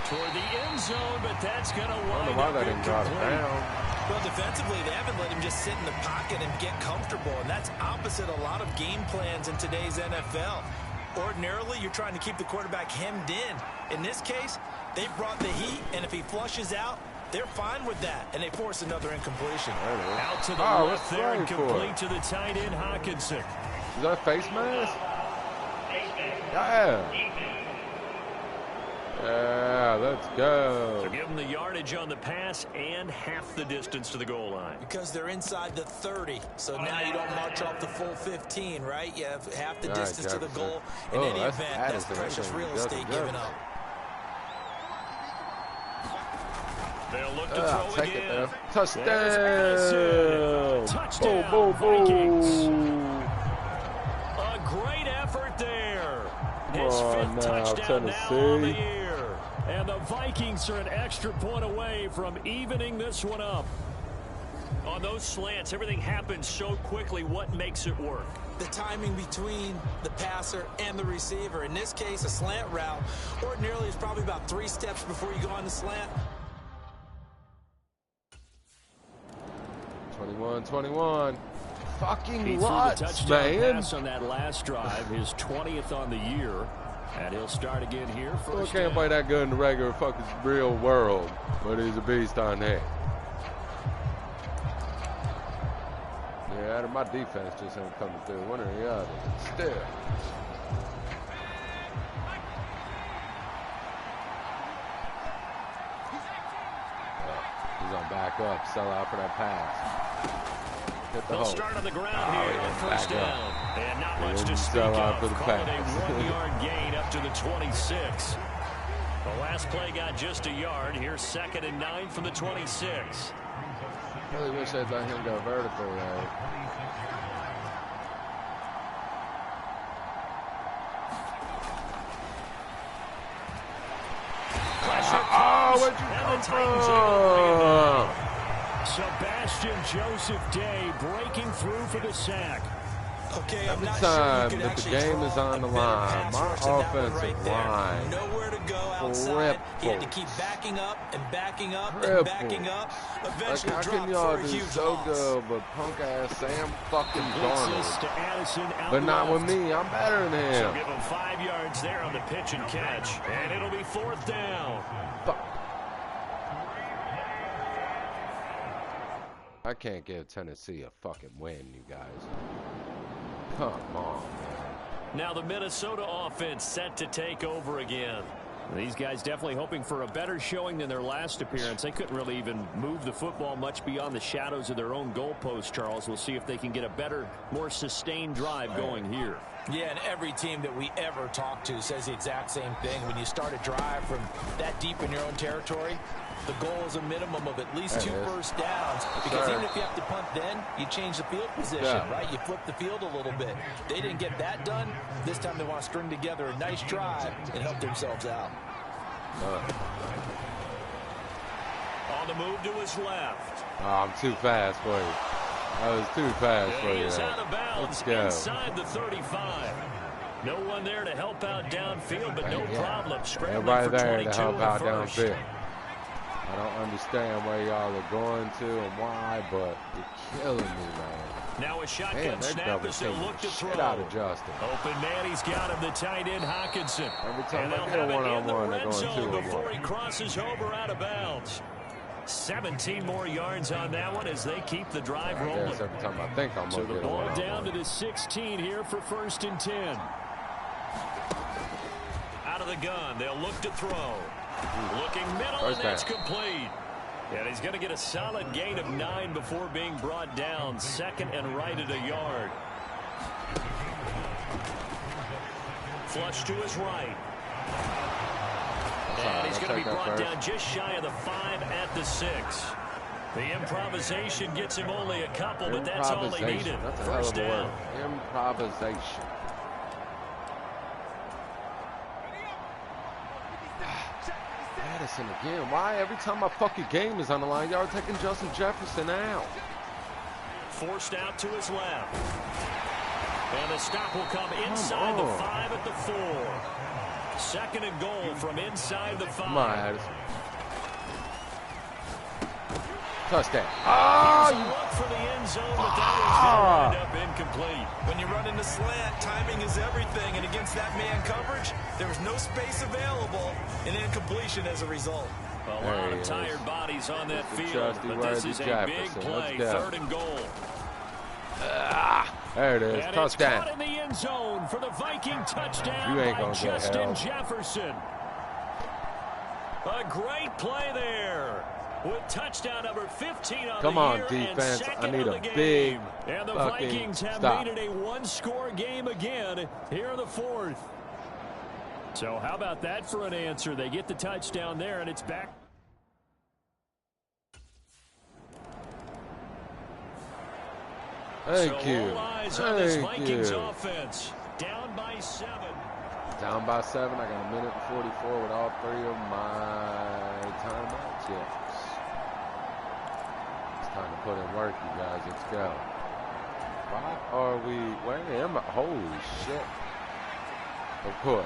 Toward the end zone, but that's going to wind why up they didn't drop it incomplete. down. Well, defensively, they haven't let him just sit in the pocket and get comfortable, and that's opposite a lot of game plans in today's NFL. Ordinarily, you're trying to keep the quarterback hemmed in. In this case, they brought the heat, and if he flushes out, they're fine with that, and they force another incompletion. Out to the left there and complete to the tight end, Hawkinson. Is that a face mask? Yeah. Yeah, let's go. So give them the yardage on the pass and half the distance to the goal line. Because they're inside the 30, so now you don't march off the full 15, right? You have half the distance to the goal. In any event, that's precious real estate given up. They'll look to throw again. Touchdown. Touchdown, boom, boom, Vikings. boom. A great effort there. Come His on 5th now, touchdown now on the Tennessee. year. And the Vikings are an extra point away from evening this one up. On those slants, everything happens so quickly. What makes it work? The timing between the passer and the receiver. In this case, a slant route ordinarily is probably about 3 steps before you go on the slant. 21-21. Fucking He Lutz, threw the touchdown man. pass on that last drive, his 20th on the year. And he'll start again here. Still can't play that good in the regular fucking real world, but he's a beast on that. Yeah, my defense just ain't coming through. One or the other. Still. He's gonna back up, sell out for that pass. They'll start on the ground here on first down. And not much to speak of. Call it a 1-yard gain up to the 26. The last play got just a yard. Here's 2nd and 9 from the 26. Really wish I'd let him go vertical there. Where'd you come from? Sebastian Joseph Day breaking through for the sack. Okay, every time that the game is on the line, my offensive line nowhere to go outside. He had to keep backing up and backing up and backing up. Eventually how can y'all do so good, but punk ass Sam fucking Darnold? But not with me. I'm better than him. So give him 5 yards there on the pitch and catch, and it'll be 4th down. I can't give Tennessee a fucking win, you guys. Come on, man. Now the Minnesota offense set to take over again. These guys definitely hoping for a better showing than their last appearance. They couldn't really even move the football much beyond the shadows of their own goalpost, Charles. We'll see if they can get a better, more sustained drive going here. Yeah, and every team that we ever talk to says the exact same thing. When you start a drive from that deep in your own territory, the goal is a minimum of at least 2 first downs. Because even if you have to punt then, you change the field position, right? You flip the field a little bit. They didn't get that done. This time they want to string together a nice drive and help themselves out. On the move to his left. Oh, I'm too fast for you. I was too fast for you. He is out of bounds Let's go. Inside the 35. No one there to help out downfield, but no problem. Everybody there to help out downfield. I don't understand where y'all are going to and why, but you're killing me, man. Now a shotgun snap as they look to throw. Out of Justin. Open man, he's got him, the tight end Hockenson. Every time I get a one-on-one, they're going 2-on-1. Before he crosses over out of bounds. 17 more yards on that one as they keep the drive rolling. Every time I think I'm going to get a one-on-one. Down to the 16 here for 1st and 10. Out of the gun, they'll look to throw. Looking middle, and that's complete. And he's going to get a solid gain of 9 before being brought down. 2nd and right at a yard. Flush to his right. And he's going to be brought down just shy of the 5 at the 6. The improvisation gets him only a couple, but that's all he needed. First down. Improvisation. Madison again. Why every time my fucking game is on the line, y'all are taking Justin Jefferson out? Forced out to his left. And the stop will come inside the 5 at the 4. 2nd and goal from inside the 5. Come on, Addison. Touchdown. Oh, you look for the end zone, but that is going to wind up incomplete. When you run into slant, timing is everything, and against that man coverage, there was no space available, and incompletion as a result. A lot of tired bodies on that field, but this is a big play. 3rd and goal. There it is. And touchdown. It's caught in the end zone for the Viking touchdown by Justin Jefferson. A great play there. With touchdown number 15 on Come the on, year defense. And I need a game. big And the fucking Vikings have stop. made it a one-score game again here in the 4th. So how about that for an answer? They get the touchdown there, and it's back. Thank you. All eyes on this Vikings offense. Down by 7. Down by 7. I got 1:44 with all 3 of my timeouts. Yes. It's time to put in work, you guys. Let's go. Why are we? Where am I? Holy shit. Of course.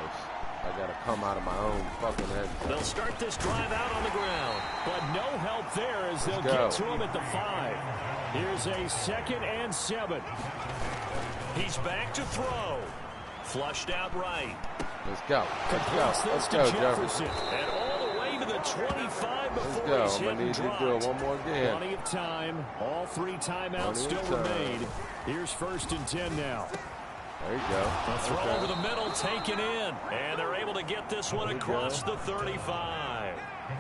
I got to come out of my own fucking head. They'll start this drive out on the ground, but no help there as they'll get to him at the 5. Here's a 2nd and 7. He's back to throw. Flushed out right. Let's go. Let's go, Jefferson. And all the way to the 25 before Let's he's go. hit I need and to dropped. do it one more again. Plenty of time. All 3 timeouts still remain. Here's 1st and 10 now. There you go. A throw over the middle taken in. And they're able to get this one across the 35.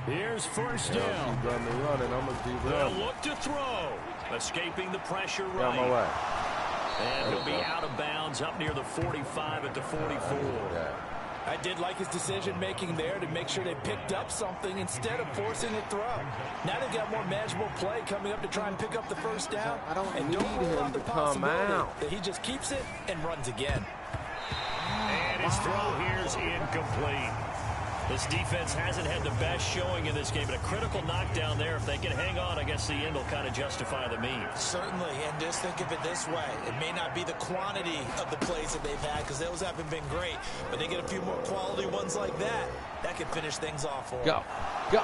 Here's 1st down. Keep running. I'm going to keep They'll running. look to throw. Escaping the pressure Get out my right. way. And he'll be out of bounds up near the 45 at the 44. I did like his decision-making there to make sure they picked up something instead of forcing a throw. Now they've got more manageable play coming up to try and pick up the 1st down. I don't and need rule out him the to come possibility out. that he just keeps it and runs again. And his throw here is incomplete. This defense hasn't had the best showing in this game, but a critical knockdown there. If they can hang on, I guess the end will kind of justify the means. Certainly, and just think of it this way. It may not be the quantity of the plays that they've had because those haven't been great, but they get a few more quality ones like that. That can finish things off for them. Go.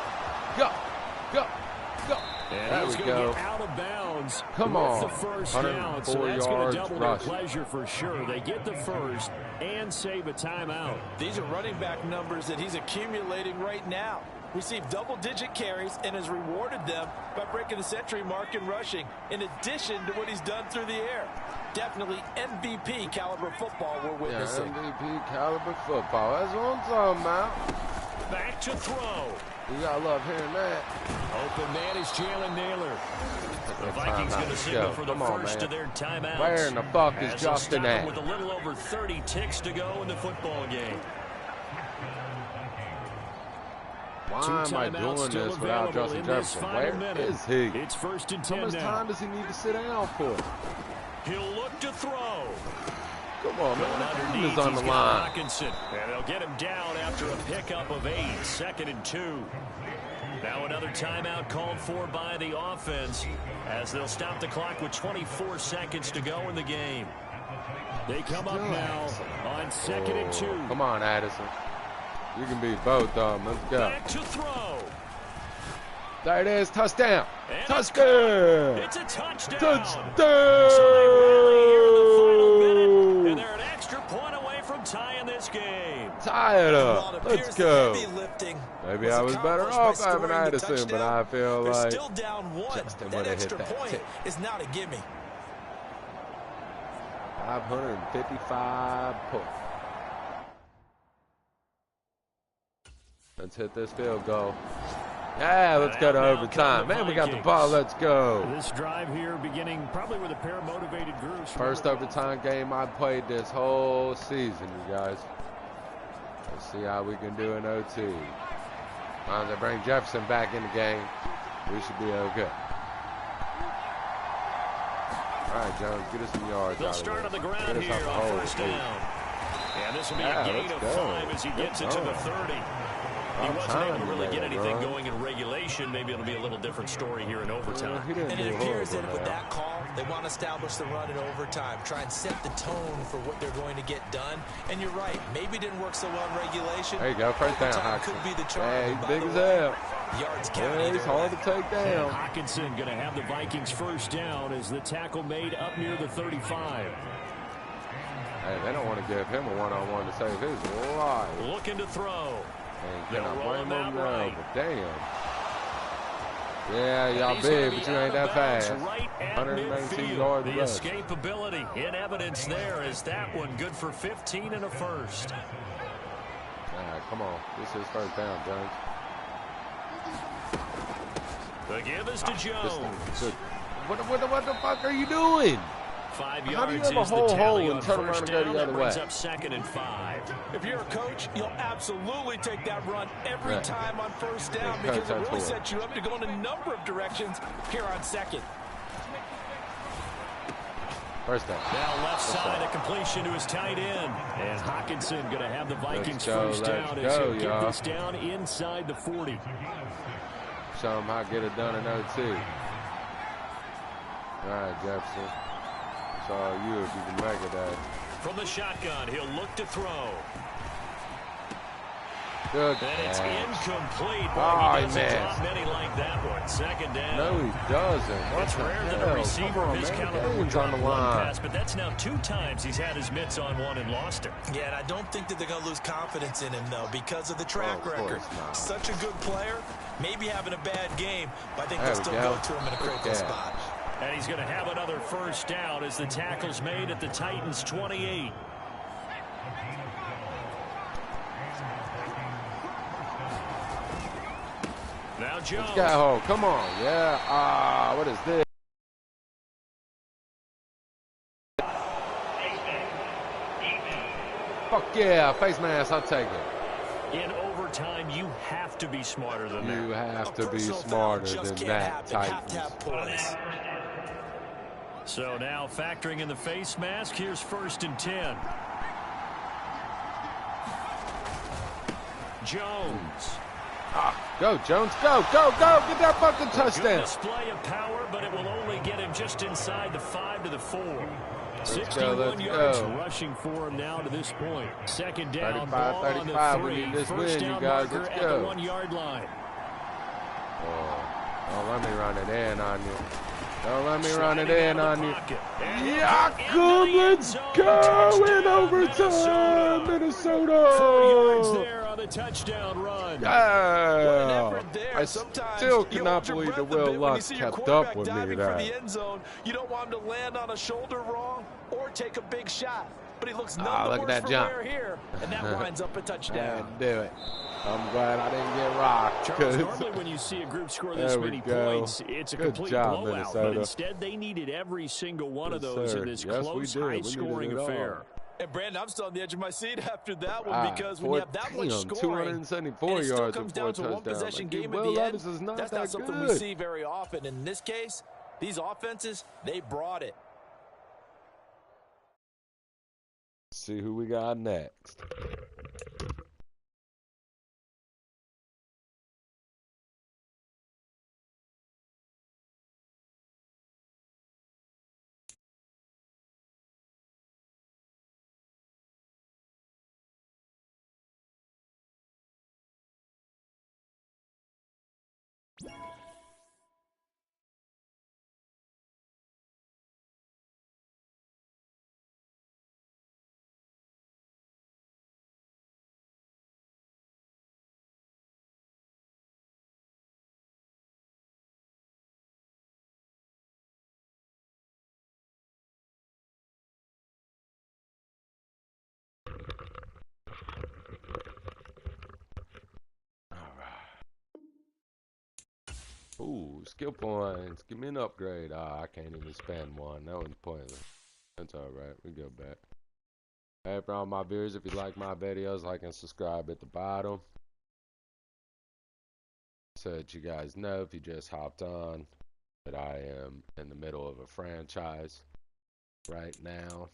And There he's we going to go. get out of bounds. Come with on. the 1st down, so 104 that's going to yards double their rushing. pleasure for sure. They get the 1st and save a timeout. These are running back numbers that he's accumulating right now. Received double-digit carries and has rewarded them by breaking the century mark in rushing, in addition to what he's done through the air. Definitely MVP caliber football we're witnessing. MVP caliber football. That's what I'm talking about. Back to throw. You gotta love hearing that. Open man is Jalen Naylor. The Vikings going to signal for the first of their timeouts. Where in the fuck is As they'll Justin stop at? him with a little over 30 ticks to go in the football game. Why am I doing this without Justin Jefferson? Where is he? It's 1st and How 10 much now. time does he need to sit down for? He'll look to throw. Come on, Going man. The underneath, game is on he's the got line. Hawkinson. And they'll get him down after a pickup of 8. 2nd and 2. Now another timeout called for by the offense as they'll stop the clock with 24 seconds to go in the game. They come up now on 2nd and 2. Come on, Addison. You can beat both of them. Let's go. Back to throw. There it is. Touchdown. And Touchdown. It's a touchdown. Touchdown. So they rally here in the final minute, and they're an extra point away from tying this game. Tie it up. Let's go. Maybe I was better off having Addison, but I feel like still down 1. Justin That would have extra hit that point tip. is not a gimme. 555 points. Let's hit this field goal. Yeah, let's go to overtime. Man, we got the ball. Let's go. This drive here beginning probably with a pair of motivated groups. First overtime game I played this whole season, you guys. Let's see how we can do in OT. As long as I bring Jefferson back in the game, we should be okay. All right, Jones, get us some yards. They'll start on the ground here on 1st down. And this will be a gain of 5 as he gets it to the 30. He wasn't able to really get anything going in regulation. Maybe it'll be a little different story here in overtime. And it appears that with that call, they want to establish the run in overtime, try and set the tone for what they're going to get done. And you're right, maybe it didn't work so well in regulation. There you go, first down, Overtime could be the charm. Yeah, he's By big the as way, hell. yards count Yeah, either he's hard way. to take And down. Hawkinson going to have the Vikings 1st down as the tackle made up near the 35. Hey, they don't want to give him a one-on-one to save his life. Looking to throw. And can I They'll blame roll him? him No, out right. but damn. Yeah, y'all He's gonna big, be but you out ain't of that bounds fast. right at 119 midfield. yards The rush. escapability in evidence there is that one good for 15 and a first. All right, come on. This is 1st down, Jones. The give is to Jones. What the fuck are you doing? 5 How do you yards have a is the whole hole tally and on turn around 1st and go down. the That other brings way? up 2nd and 5. If you're a coach, you'll absolutely take that run every Right. time on 1st down Yeah, because it coach, really that's sets you up to go in a number of directions here on 2nd. 1st down. Now left side, a completion to his tight end. And Hawkinson going to have the Vikings go, 1st down let's as go, he'll get y'all. this down inside the 40. Show him how to get it done in OT. All right, Jefferson. It's all you if you can make it, Dad. From the shotgun, he'll look to throw. Good And it's pass. incomplete. Oh, Boy, he doesn't man. drop many like that one. Second down. No, he doesn't. What It's the rare that a hell? receiver Come of on, his man. caliber The would game's on drop the one line. pass, but that's now 2 times he's had his mitts on one and lost it. Yeah, and I don't think that they're going to lose confidence in him, though, because of the track record. not. Such a good player, maybe having a bad game, but I think There they'll we still go. go to him in a critical Yeah. spot. And he's going to have another first down as the tackle's made at the Titans' 28. Now Jones. Let's go. Come on. Yeah. What is this? Fuck yeah. Face mask. I'll take it. In overtime, you have to be smarter than that. You have to A be personal foul smarter just than can't that, happen. Have to Titans. have poise. So now factoring in the face mask, here's 1st and 10. Jones. Go, Jones. Go, go, go. Get that fucking Good touchdown. display of power, but it will only get him just inside the 5 to the 4. Let's 61 go, let's yards go. rushing for him now to this point. Second down, 35, ball on 35. the We 3. need this First win, you down guys. marker Let's at go. the 1-yard line. Oh, let me run it in on you. Don't let me run it in on you. Yeah, Yakum, let's go in overtime, 40 yards Minnesota. there on the touchdown run. Yeah. There. I Sometimes still you cannot hold your believe the breath a Will bit when you Lutz see your kept up quarterback with me diving for the today. end zone. You don't want him to land on a shoulder wrong or take a big shot. But he looks none the look at worse that for jump. wear here. And that winds up a I touchdown. had to do it. I'm glad I didn't get rocked. Charles, 'cause- normally when you see a group score this There we many go. points, it's a Good complete job, blowout. Minnesota. But instead, they needed every single one of Yes, those sir. in this Yes, we close, did. We needed high-scoring it all. affair. And Brandon, I'm still on the edge of my seat after that one because when you have that much scoring, 274 and it still yards comes before down a to a touchdown. one-possession Like, game Will at the end, Levis is not that's that not something we good. see very often. In this case, these offenses, they brought it. See who we got next. Ooh, skill points. Give me an upgrade. I can't even spend one. That one's pointless. That's alright. We go back. Hey, for all my viewers, if you like my videos, like and subscribe at the bottom. So that you guys know, if you just hopped on, that I am in the middle of a franchise right now.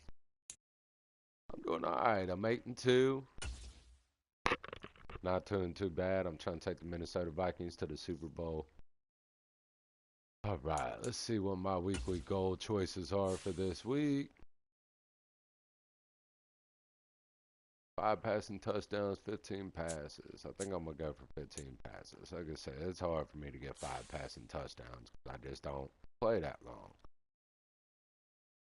I'm doing alright. I'm 8-2. Not doing too bad. I'm trying to take the Minnesota Vikings to the Super Bowl. Alright, let's see what my weekly goal choices are for this week. 5 passing touchdowns, 15 passes. I think I'm going to go for 15 passes. Like I said, it's hard for me to get 5 passing touchdowns. I just don't play that long.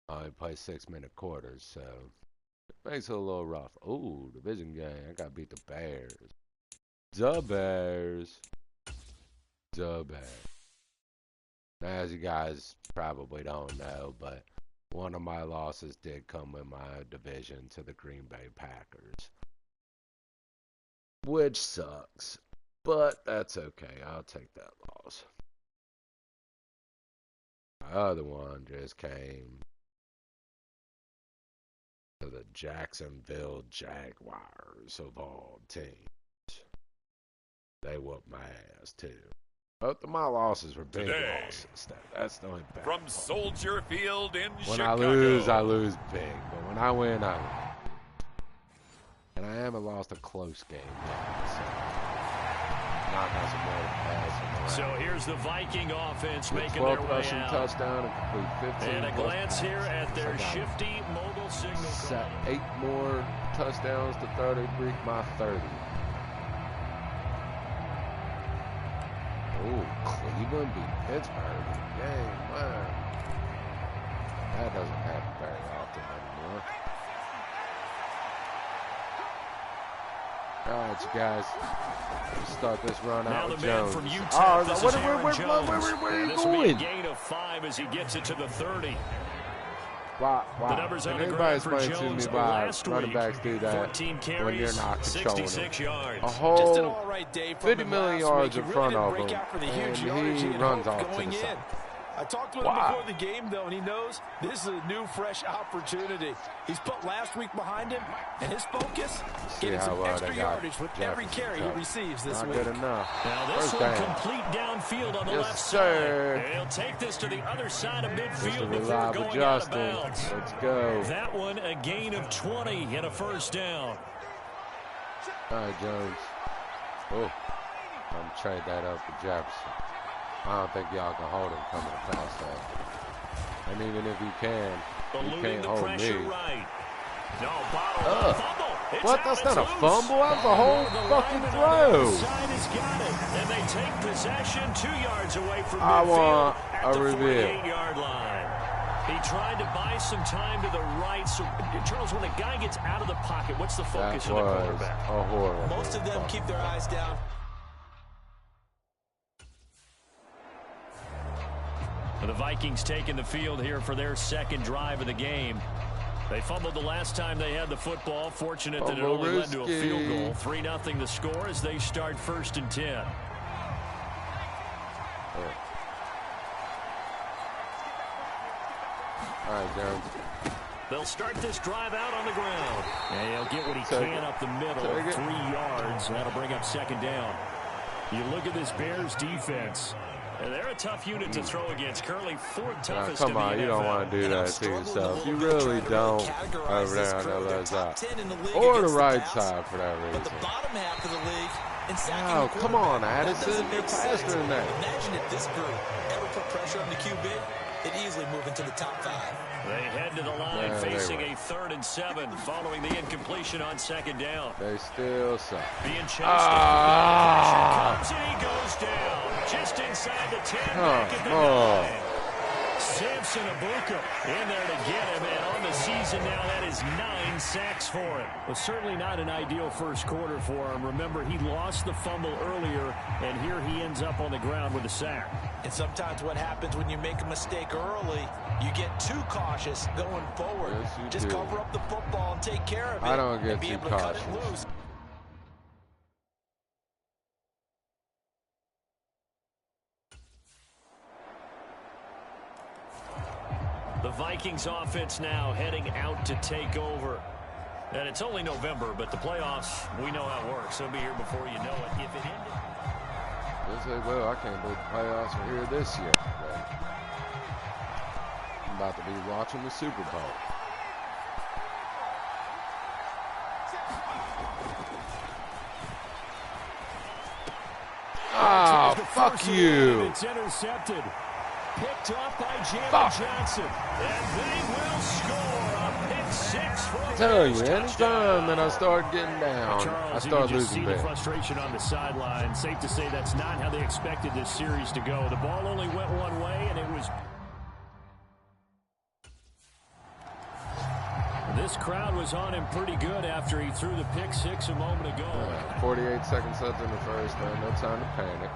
I only play 6-minute quarters, so it makes it a little rough. Ooh, division game. I got to beat the Bears. The Bears. The Bears. Now, as you guys probably don't know, but one of my losses did come in my division to the Green Bay Packers. Which sucks. But that's okay. I'll take that loss. My other one just came to the Jacksonville Jaguars of all teams. They whooped my ass too. Both of my losses were big Today, losses. That's the only bad From part. Soldier Field in When Chicago. I lose big. But when I win, I win. And I haven't lost a close game yet. So not got some more to pass. So here's the Viking offense With making 12 their way rushing out. touchdown and complete 15 And a plus glance here at passes. their I got shifty mobile signal set call. 8 more touchdowns to 30, break my 30. Ooh, Cleveland beat Pittsburgh in the game. Man. That doesn't happen very often anymore. All right, you guys. Let's start this run out with Jones. From UTEP, where are you this going? will be a gain of 5 as he gets it to the 30. Wow. The numbers on the Anybody ground for explain to Jones me why last running week. backs do that 14 carries, when you're not controlling 66 them? yards. A Just an whole all-right day from 50 him million last yards week. in He front really of didn't break him, out for the huge and yardage he had runs hoped off to going the in. side. I talked to him before the game, though, and he knows this is a new, fresh opportunity. He's put last week behind him, and his focus, getting some extra yardage with every carry he receives this week. Not good enough. Now this First one down. complete downfield on the Yes, left sir. side. He'll take this to the other side of midfield before Reliable going out of Justin. bounds. Let's go. That one a gain of 20 and a first down. All right, Jones. Oh, I'm going to trade that up for Jefferson. I don't think y'all can hold him coming past that. And even if you can, you Eluding can't the hold pressure me. right. No, bottle, fumble. It's What? out, That's it's not a loose. fumble. That's a whole The fucking lineman on the throw. other side has got it. And they take possession 2 yards away from I midfield want at a the reveal. 48-yard line. He tried to buy some time to the right. So, Charles, when a guy gets out of the pocket, what's the focus That of the was quarterback? a horrible. Most of them keep their eyes down. The Vikings taking the field here for their second drive of the game. They fumbled the last time they had the football. Fortunate that it only led to a field goal. 3-0 the score as they start 1st and 10. All right, Jones. They'll start this drive out on the ground. And he'll get what he can up the middle. 3 yards. That'll bring up 2nd down. You look at this Bears defense. And they're a tough unit to throw against. Currently 4th toughest in the NFL. Come on, you don't want to do that to yourself. You really don't over there on the left side. Or the right side for that reason. But the bottom half of the league in sacking Oh, the come on, quarterback, that Addison. doesn't You're make faster sense. than that. Imagine if this group ever put pressure on the QB, they'd easily move into the top 5. They head to the line facing a 3rd and 7 following the incompletion on 2nd down. They still suck. Being chased. Comes and he goes down. Just inside the 10. Back at the 9. Samson Abuka in there to get him. And on the season now, that is 9 sacks for him. Well, certainly not an ideal first quarter for him. Remember, he lost the fumble earlier, and here he ends up on the ground with a sack. And sometimes what happens when you make a mistake early, you get too cautious going forward. Yes, you Just do. cover up the football and take care of it. I don't get and be too able to cut cautious. it loose. The Vikings offense now heading out to take over. And it's only November, but the playoffs, we know how it works. They'll be here before you know it. If it ended... They say, well, I can't believe the playoffs are here this year. But I'm about to be watching the Super Bowl. Ah, fuck you. It's intercepted. Picked off by Jamin Johnson. And they will score a pick 6 for I tell you, touchdown. anytime that I start getting down, Charles, I you start can just see losing the big. frustration on the sideline. Safe to say that's not how they expected this series to go. The ball only went one way, and it was... This crowd was on him pretty good after he threw the pick 6 a moment ago. 48 seconds left in the first, man. No time to panic.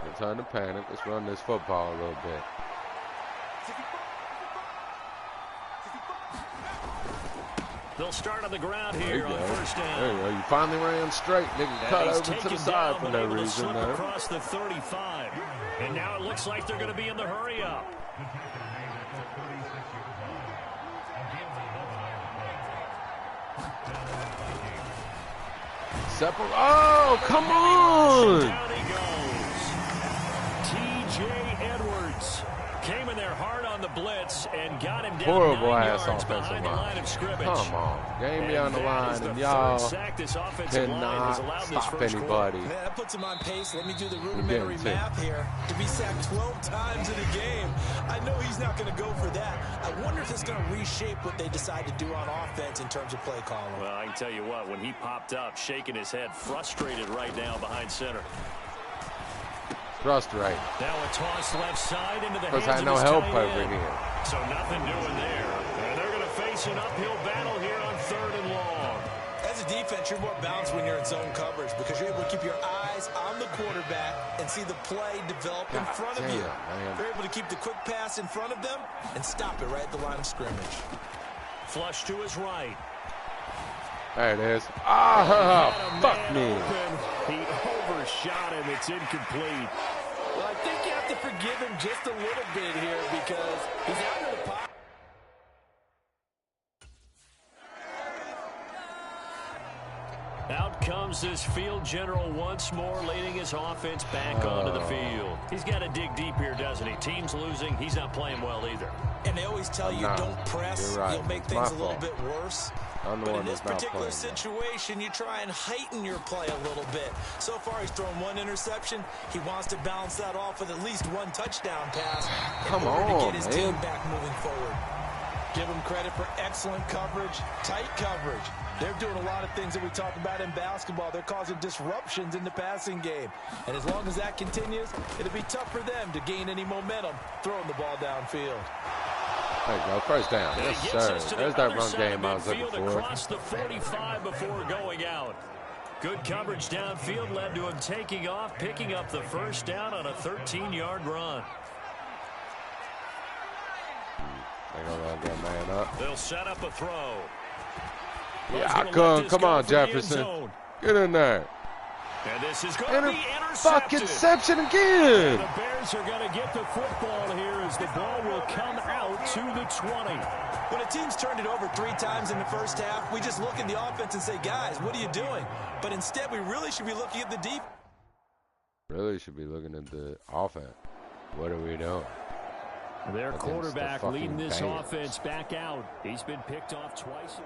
No time to panic. Let's run this football a little bit. They'll start on the ground here on 1st down. There you go. You finally ran straight. Nigga cut He's over to taken the side down, for but no able to reason, slip man. across the 35. And now it looks like they're going to be in the hurry up. Oh, come on! Down he goes. T.J. Edwards came in there hard on the blitz and got him down Horrible 9 ass yards offensive behind the line of scrimmage. Come on. Game beyond the that line, is the and third y'all sack this offensive line has cannot allowed this stop first anybody. Man, that puts him on pace. Let me do the rudimentary math here. To be sacked 12 times in a game, I know he's not going to go for that. I wonder if it's going to reshape what they decide to do on offense in terms of play calling. Well, I can tell you what, when he popped up, shaking his head, frustrated right now behind center. Thrust right. Now a toss left side into the Because hands I of no his help tight over end. here. So nothing doing there. And they're going to face an uphill battle here on 3rd and long. As a defense, you're more balanced when you're in zone coverage because you're able to keep your eyes on the quarterback and see the play develop in front of you. Man. You're able to keep the quick pass in front of them and stop it right at the line of scrimmage. Flush to his right. There it is. Ah, fuck me. Open. He overshot him. It's incomplete. Well, I think you have to forgive him just a little bit here because he's out of the pocket. Out comes this field general once more, leading his offense back onto the field. He's got to dig deep here, doesn't he? Team's losing. He's not playing well either. And they always tell you don't press. Right. You'll make things a little bit worse. But in this particular situation, you try and heighten your play a little bit. So far, he's thrown 1 interception. He wants to balance that off with at least 1 touchdown pass in order to get his team back moving forward. Give him credit for excellent coverage, tight coverage. They're doing a lot of things that we talk about in basketball. They're causing disruptions in the passing game. And as long as that continues, it'll be tough for them to gain any momentum throwing the ball downfield. There you go, first down. Yes, sir. There's that run game I was looking for. Across the 45 before going out. Good coverage downfield led to him taking off, picking up the first down on a 13-yard run. They're going to run that man up. They'll set up a throw. Yeah, come on, Jefferson. Get in there. And this is going to be fucking intercepted. again. And the Bears are going to get the football here as the ball will come out to the 20. When a team's turned it over 3 times in the first half, we just look at the offense and say, guys, what are you doing? But instead, we really should be looking at the defense. Really should be looking at the offense. What are we doing? Their quarterback leading this Bears. offense back out. He's been picked off twice.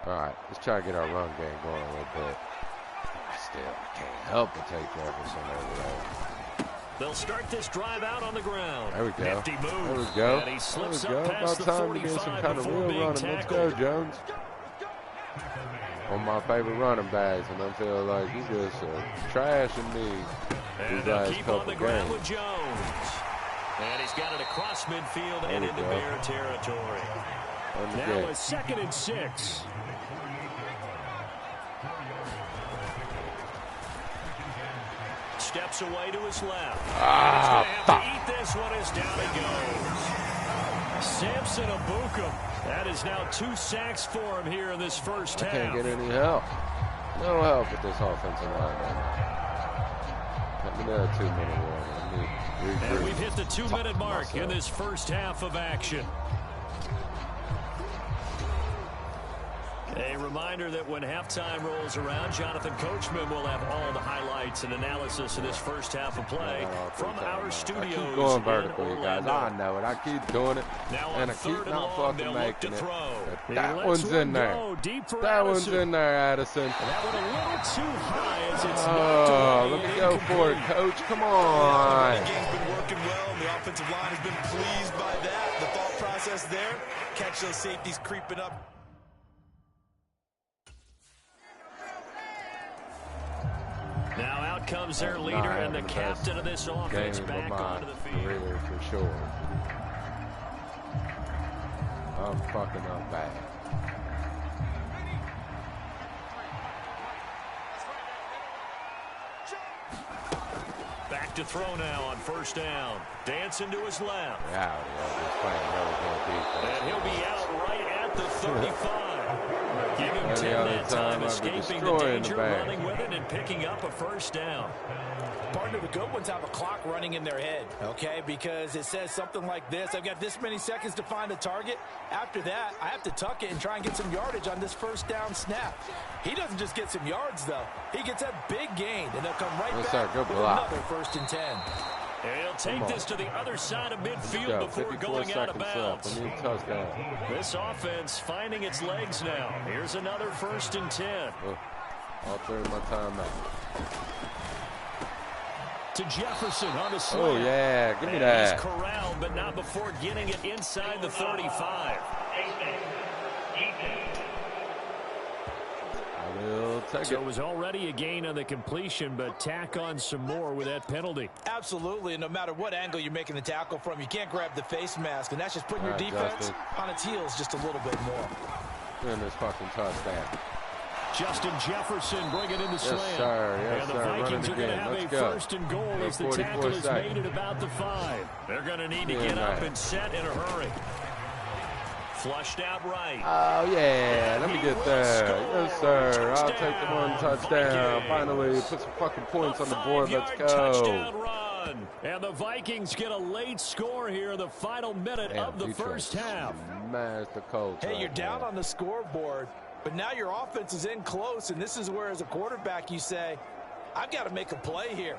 All right, let's try to get our run game going a little bit. Still can't help but take Jefferson over there. They'll start this drive out on the ground. There we go. Nifty move. There we go. And he slips there we up go. past About the time to get some 45 kind of before real being running. Let's go, tackled. Jones. One of my favorite running backs, and I feel like he's just trashing me And these they'll last keep on couple the ground games. with Jones. And he's got it across midfield and we into go. Bear territory. Now a 2nd and 6. Steps away to his left. Ah, He's going to have to eat this one as down it goes. Samson Abukum. That is now 2 sacks for him here in this first half. Can't get any help. No help with this offensive line. Let me know 2-minute warning. And we've hit the 2-minute mark in this first half of action. A reminder that when halftime rolls around, Jonathan Coachman will have all the highlights and analysis of this first half of play from our studios. I keep going vertical, in you guys. Orlando. I know it. I keep doing it, Now and I on keep 3rd and not long, fucking they'll look to making it. throw. He That lets one's one in there. go deep for That one's Addison. in there, Addison. That one a little too high as it's Oh, knocked away let me and go for it, incomplete. Coach. Come The on. running game's been working well, and the offensive line has been pleased by that. The thought process there, catch those safeties creeping up. Now out comes their leader and the captain of this offense back onto the field. Career for sure. I'm fucking up bad. Back to throw now on first down. Dancing to his left. Yeah, just playing really good defense. And he'll be out right at the 35. Give him 10 that time, escaping the danger, running with it, and picking up a first down. Partner, the good ones have a clock running in their head, okay? Because it says something like this. I've got this many seconds to find a target. After that, I have to tuck it and try and get some yardage on this first down snap. He doesn't just get some yards, though. He gets a big gain, and they'll come right back with another 1st and 10. And he'll take this to the other side of midfield before going out of bounds. This offense finding its legs now. Here's another 1st and 10. I'll turn my time out. To Jefferson on the slant. Oh, yeah. Give me And that. he's corralled, but not before getting it inside the 35. I He'll take So it. it was already a gain on the completion, but tack on some more with that penalty. Absolutely, and no matter what angle you're making the tackle from, you can't grab the face mask, and that's just putting your defense on its heels just a little bit more. In this fucking touchdown. Justin Jefferson bringing in the slam. Yes, sir. Yes, and the sir. Vikings are going to have a first and goal as the tackle is made at about the 5. They're going to need to get up and set in a hurry. Flushed out right. Oh, yeah. Let me get there. Yes, sir. I'll take the 1 touchdown. Finally, put some fucking points on the board. Let's go. Touchdown run. And the Vikings get a late score here in the final minute of the first half. Smash the Colts. Hey, you're down on the scoreboard, but now your offense is in close, and this is where, as a quarterback, you say, I've got to make a play here.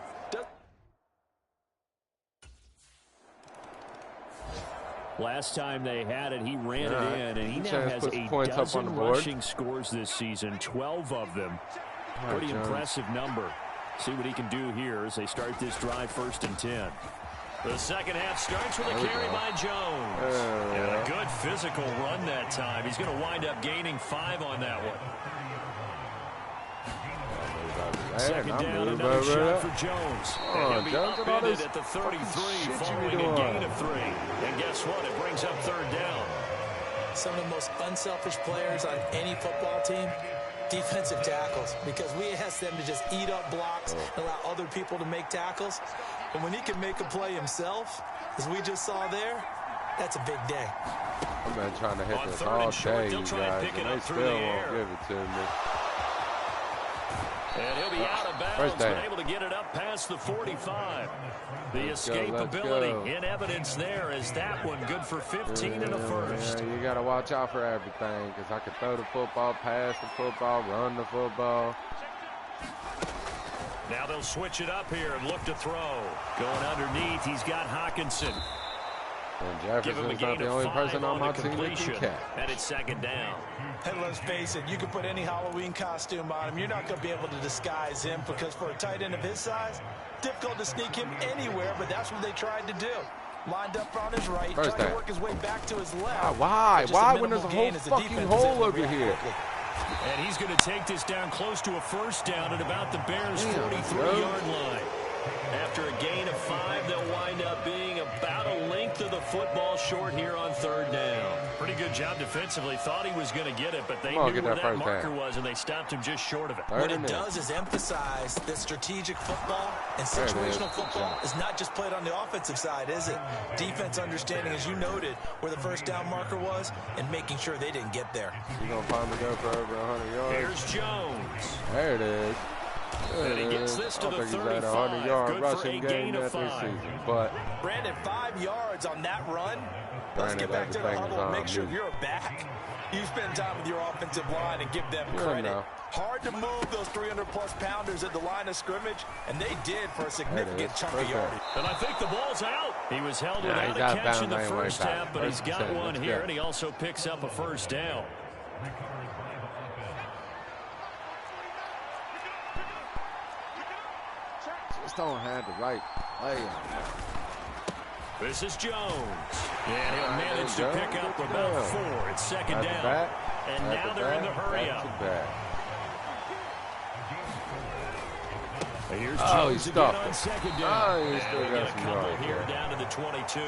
Last time they had it, he ran it in, and he now has a dozen rushing scores this season, 12 of them. Pretty impressive number. See what he can do here as they start this drive 1st and 10. The second half starts with a carry by Jones. And a good physical run that time. He's going to wind up gaining 5 on that one. Second down, another shot for Jones. And he'll be upended at the 33 following a gain of 3. And guess what? It brings up 3rd down. Some of the most unselfish players on any football team, defensive tackles, because we ask them to just eat up blocks and allow other people to make tackles. And when he can make a play himself, as we just saw there, that's a big day. I've been trying to hit this all day, you guys, and they still won't give it to me. And he'll be out of bounds, but able to get it up past the 45. The escapability in evidence there is that one good for 15 in the first. Yeah, you got to watch out for everything, because I can throw the football, pass the football, run the football. Now they'll switch it up here and look to throw. Going underneath, he's got Hawkinson. And Jefferson's not the only person on my team that can catch. And it's 2nd down. And let's face it, you can put any Halloween costume on him. You're not going to be able to disguise him, because for a tight end of his size, difficult to sneak him anywhere, but that's what they tried to do. Lined up on his right, trying to work his way back to his left. Why? Why when there's a whole fucking hole over here? And he's going to take this down close to a 1st down at about the Bears' 43-yard line. After a gain of 5, they'll wind up being about a length of the football short here on 3rd down. Pretty good job defensively. Thought he was going to get it, but they knew where that marker was, and they stopped him just short of it. What it does is emphasize that strategic football and situational football is not just played on the offensive side, is it? Defense understanding, as you noted, where the 1st down marker was and making sure they didn't get there. He's going to finally go for over 100 yards. Here's Jones. There it is. And he gets this to the 35. 100-yard good rushing for a gain of 5. this season, but Brandon, 5 yards on that run. Let's get back to the huddle and make sure you're back. You spend time with your offensive line and give them credit. Hard to move those 300-plus pounders at the line of scrimmage, and they did for a significant chunk of yardage. And I think the ball's out. He was held without a catch in the first half, but he's got one here, and he also picks up a 1st down. Just don't have the right play. This is Jones. And he'll manage to pick up about 4. It's 2nd down. And now they're in the hurry up. Here's Jones again on 2nd down. He's still got some yards here down to the 22.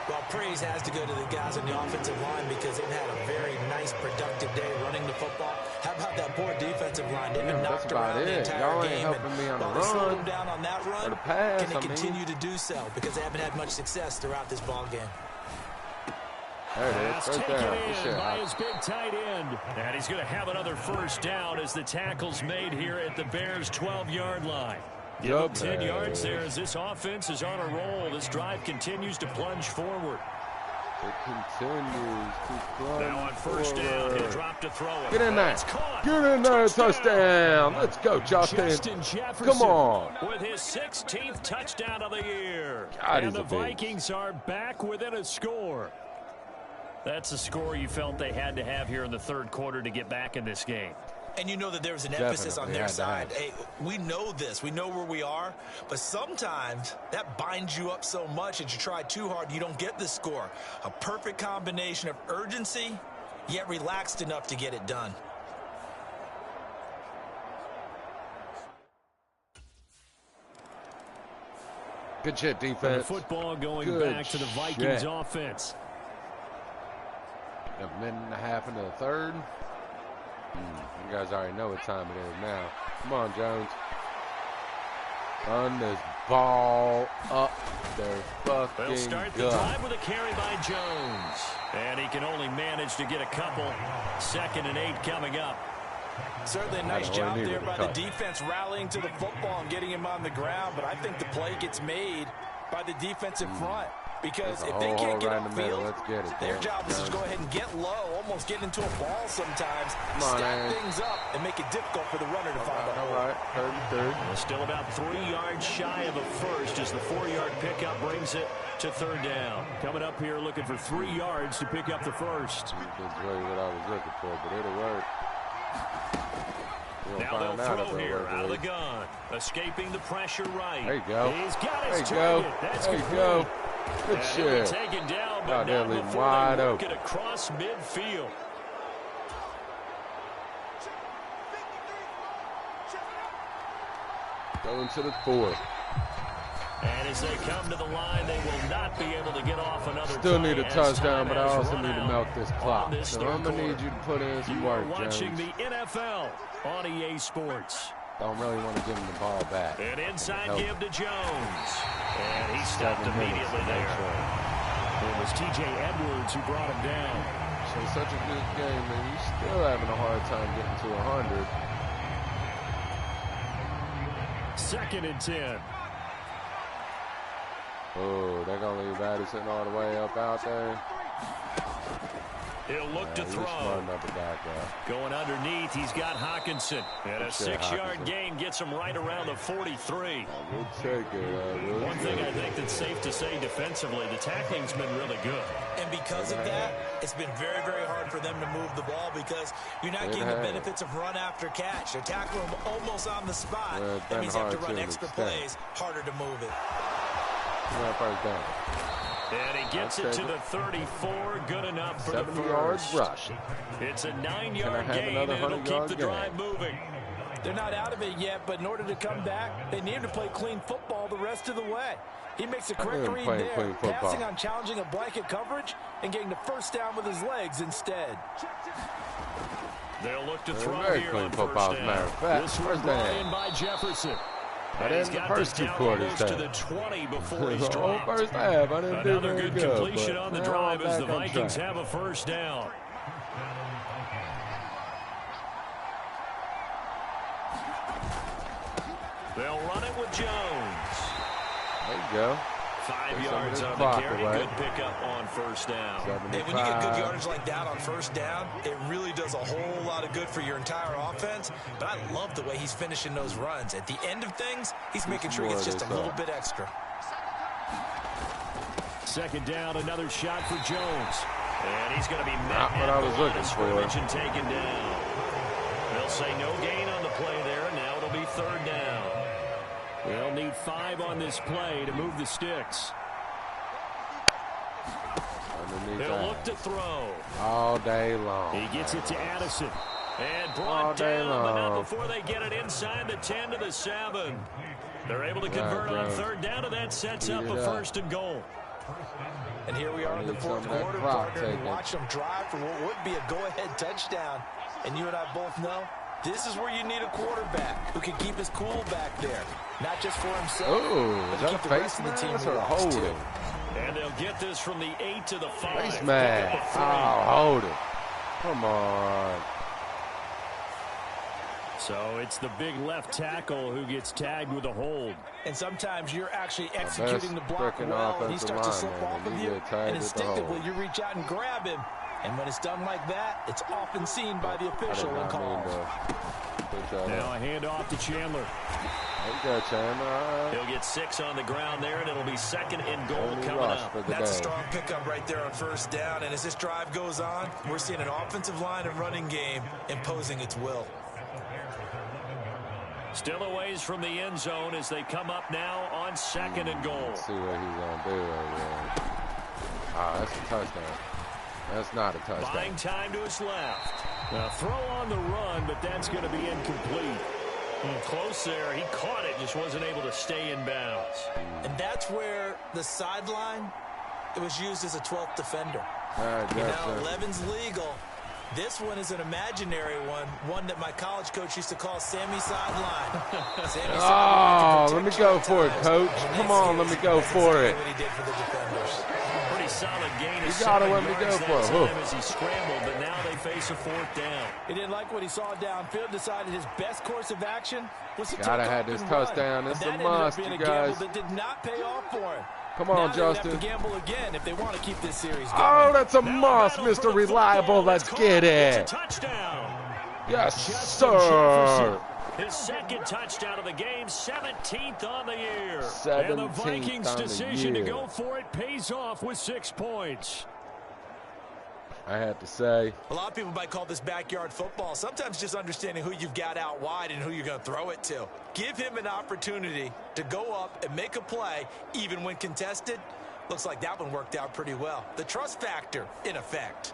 Well, praise has to go to the guys on the offensive line, because they've had a very nice, productive day running the football. How about that poor defensive line? They've been knocked around the entire game. Helping me on the run. Slow them down on that run. The pass, can they continue to do so? Because they haven't had much success throughout this ball game. There it is. Taken in by his big tight end. And he's going to have another 1st down as the tackle's made here at the Bears' 12-yard line. Give him 10 yards there as this offense is on a roll. This drive continues to plunge forward. It continues to plunge now on 1st down, he'll drop to throw it. Get in there. Get in there. Touchdown. Let's go, Justin Come on. With his 16th touchdown of the year. God, and the Vikings are back within a score. That's a score you felt they had to have here in the 3rd quarter to get back in this game. And you know that there was an emphasis on their side. Hey, we know this. We know where we are. But sometimes that binds you up so much that you try too hard, you don't get the score. A perfect combination of urgency, yet relaxed enough to get it done. Good shit, And defense. the football going Good back to the Vikings offense. A minute and a half into the third. You guys already know what time it is now. Come on, Jones. Run this ball up their fucking They'll start the drive with a carry by Jones. And he can only manage to get a couple. 2nd and 8 coming up. Certainly a nice job there by the defense rallying to the football and getting him on the ground. But I think the play gets made by the defensive front. Because if they can't get upfield, their job is to go ahead and get low, almost get into a ball sometimes, stack things up, and make it difficult for the runner to find a hole. All right, 33rd. Still about 3 yards shy of a first as the 4-yard pickup brings it to 3rd down. Coming up here looking for 3 yards to pick up the first. That's really what I was looking for, but it'll work. Now they'll throw here out of the gun. Escaping the pressure right. There you go. He's got There his you go. target. That's There you complete. go. Good shit. Taken down, but they'll not leave before wide they work open. it across midfield. Going to the 4. And as they come to the line, they will not be able to get off another Still play need a as touchdown, time but I has also run need to out milk this clock. on this So third I'm going to need quarter. you to put in some You work, are watching Jones. the NFL on EA Sports. Don't really want to give him the ball back. An inside Help. give to Jones. And he stopped 7 minutes immediately to make there. sure. It was T.J. Edwards who brought him down. So such a good game, and you still having a hard time getting to 100. 2nd and 10. Oh, they're going to leave Addison all the way up out there. He'll look to He's throw. smart enough to back up. Going underneath, he's got Hawkinson. And a Good shit, 6-yard Hawkinson. gain gets him right around the 43. We'll take it. One thing I think that's safe to say defensively, the tackling's been really good. And because of that, it's been very, very hard for them to move the ball because you're not getting the benefits of run after catch. They're tackling them almost on the spot. Well, it's that been means you have to hard run to an extra extent. plays, harder to move it. First down. And he gets it to the 34, good enough for the 70 yards first. rushing. It's a Can I 9-yard have gain, and another it'll keep 100-yard the gain? drive moving. They're not out of it yet, but in order to come back, they need to play clean football the rest of the way. He makes a correct read there, passing on challenging a blanket coverage and getting the first down with his legs instead. They'll look to Very, throw very here clean on football, first as a matter down. of fact. This one First brought down. in by Jefferson. I He's didn't got the first this 2 down quarters. almost to the 20 before he's The whole dropped. first half, I didn't do Another very good good. completion on the now drive I'm as the back on Vikings track. have a first down. They'll run it with Jones. There you go. 5 yards on the clock carry. away. Good pickup on first down. And when you get good yardage like that on first down, it really does a whole lot of good for your entire offense. But I love the way he's finishing those runs. At the end of things, he's making sure he gets just a little bit extra. 2nd down, another shot for Jones. And he's going to be Not met what at I the was line looking of for. scrimmage and taken down. They'll say no gain on the play there, and now it'll be 3rd down. They'll need 5 on this play to move the sticks. They'll look to throw. All day long. He gets it to Addison. And All brought day down, but not long. before they get it inside the 10 to the 7. They're able to convert on Jones. 3rd down, and that sets Speed up it a up. 1st and goal. And here we are in the need 4th some of that quarter, clock partner, and taken. watch them drive for what would be a go-ahead touchdown. And you and I both know this is where you need a quarterback who can keep his cool back there. Not just for himself, Oh, but is to that keep the face rest of the team mask or relaxed, too. holding? And they'll get this from the 8 to the 5. Face Pick up mask. a 3. Oh, hold it. Come on. So it's the big left tackle who gets tagged with a hold. And sometimes you're actually executing the block freaking well, and he offensive starts to slip lineman, off and of you you, get tagged and with the instinctively hold. you reach out and grab him. And when it's done like that, it's often seen by the I official did and not mean called. to put that Now up. a handoff to Chandler. There you go, Chandler. All right. He'll get 6 on the ground there, and it'll be 2nd and goal Only coming rush up. for the That's a day. strong pickup right there on first down. And as this drive goes on, we're seeing an offensive line and running game imposing its will. Still a ways from the end zone as they come up now on 2nd and goal. Let's see what he's going to do over there. Ah, that's a touchdown. That's not a touchdown. Buying time to his left. A throw on the run, but that's going to be incomplete. Close there. He caught it, just wasn't able to stay in bounds. And that's where the sideline, it was used as a 12th defender. You know, 11's legal. This one is an imaginary one that my college coach used to call Sammy Sideline. Oh, let me go for it, coach. Come on, let me go for it. What he did for the defenders. Pretty solid gain of You gotta 7 let me yards go that for it. time as he scrambled, but now they face a 4th down. He didn't like what he saw downfield, decided his best course of action was to Gotta take have off this and touchdown. run. It's And a that ended up must, being you a gamble guys. that did not pay off for him. Come on, now Justin. They have to gamble again if they want to keep this series going. Oh, that's a Now must, battle for Mr. the Reliable. football. Let's It's get caught. It's a it. touchdown. Yes, Justin sir. Jefferson, his second touchdown of the game, 17th on the year. And the 17th Vikings' on the decision to year. go for it pays off with 6 points. I had to say. A lot of people might call this backyard football. Sometimes just understanding who you've got out wide and who you're going to throw it to. Give him an opportunity to go up and make a play, even when contested. Looks like that one worked out pretty well. The trust factor in effect.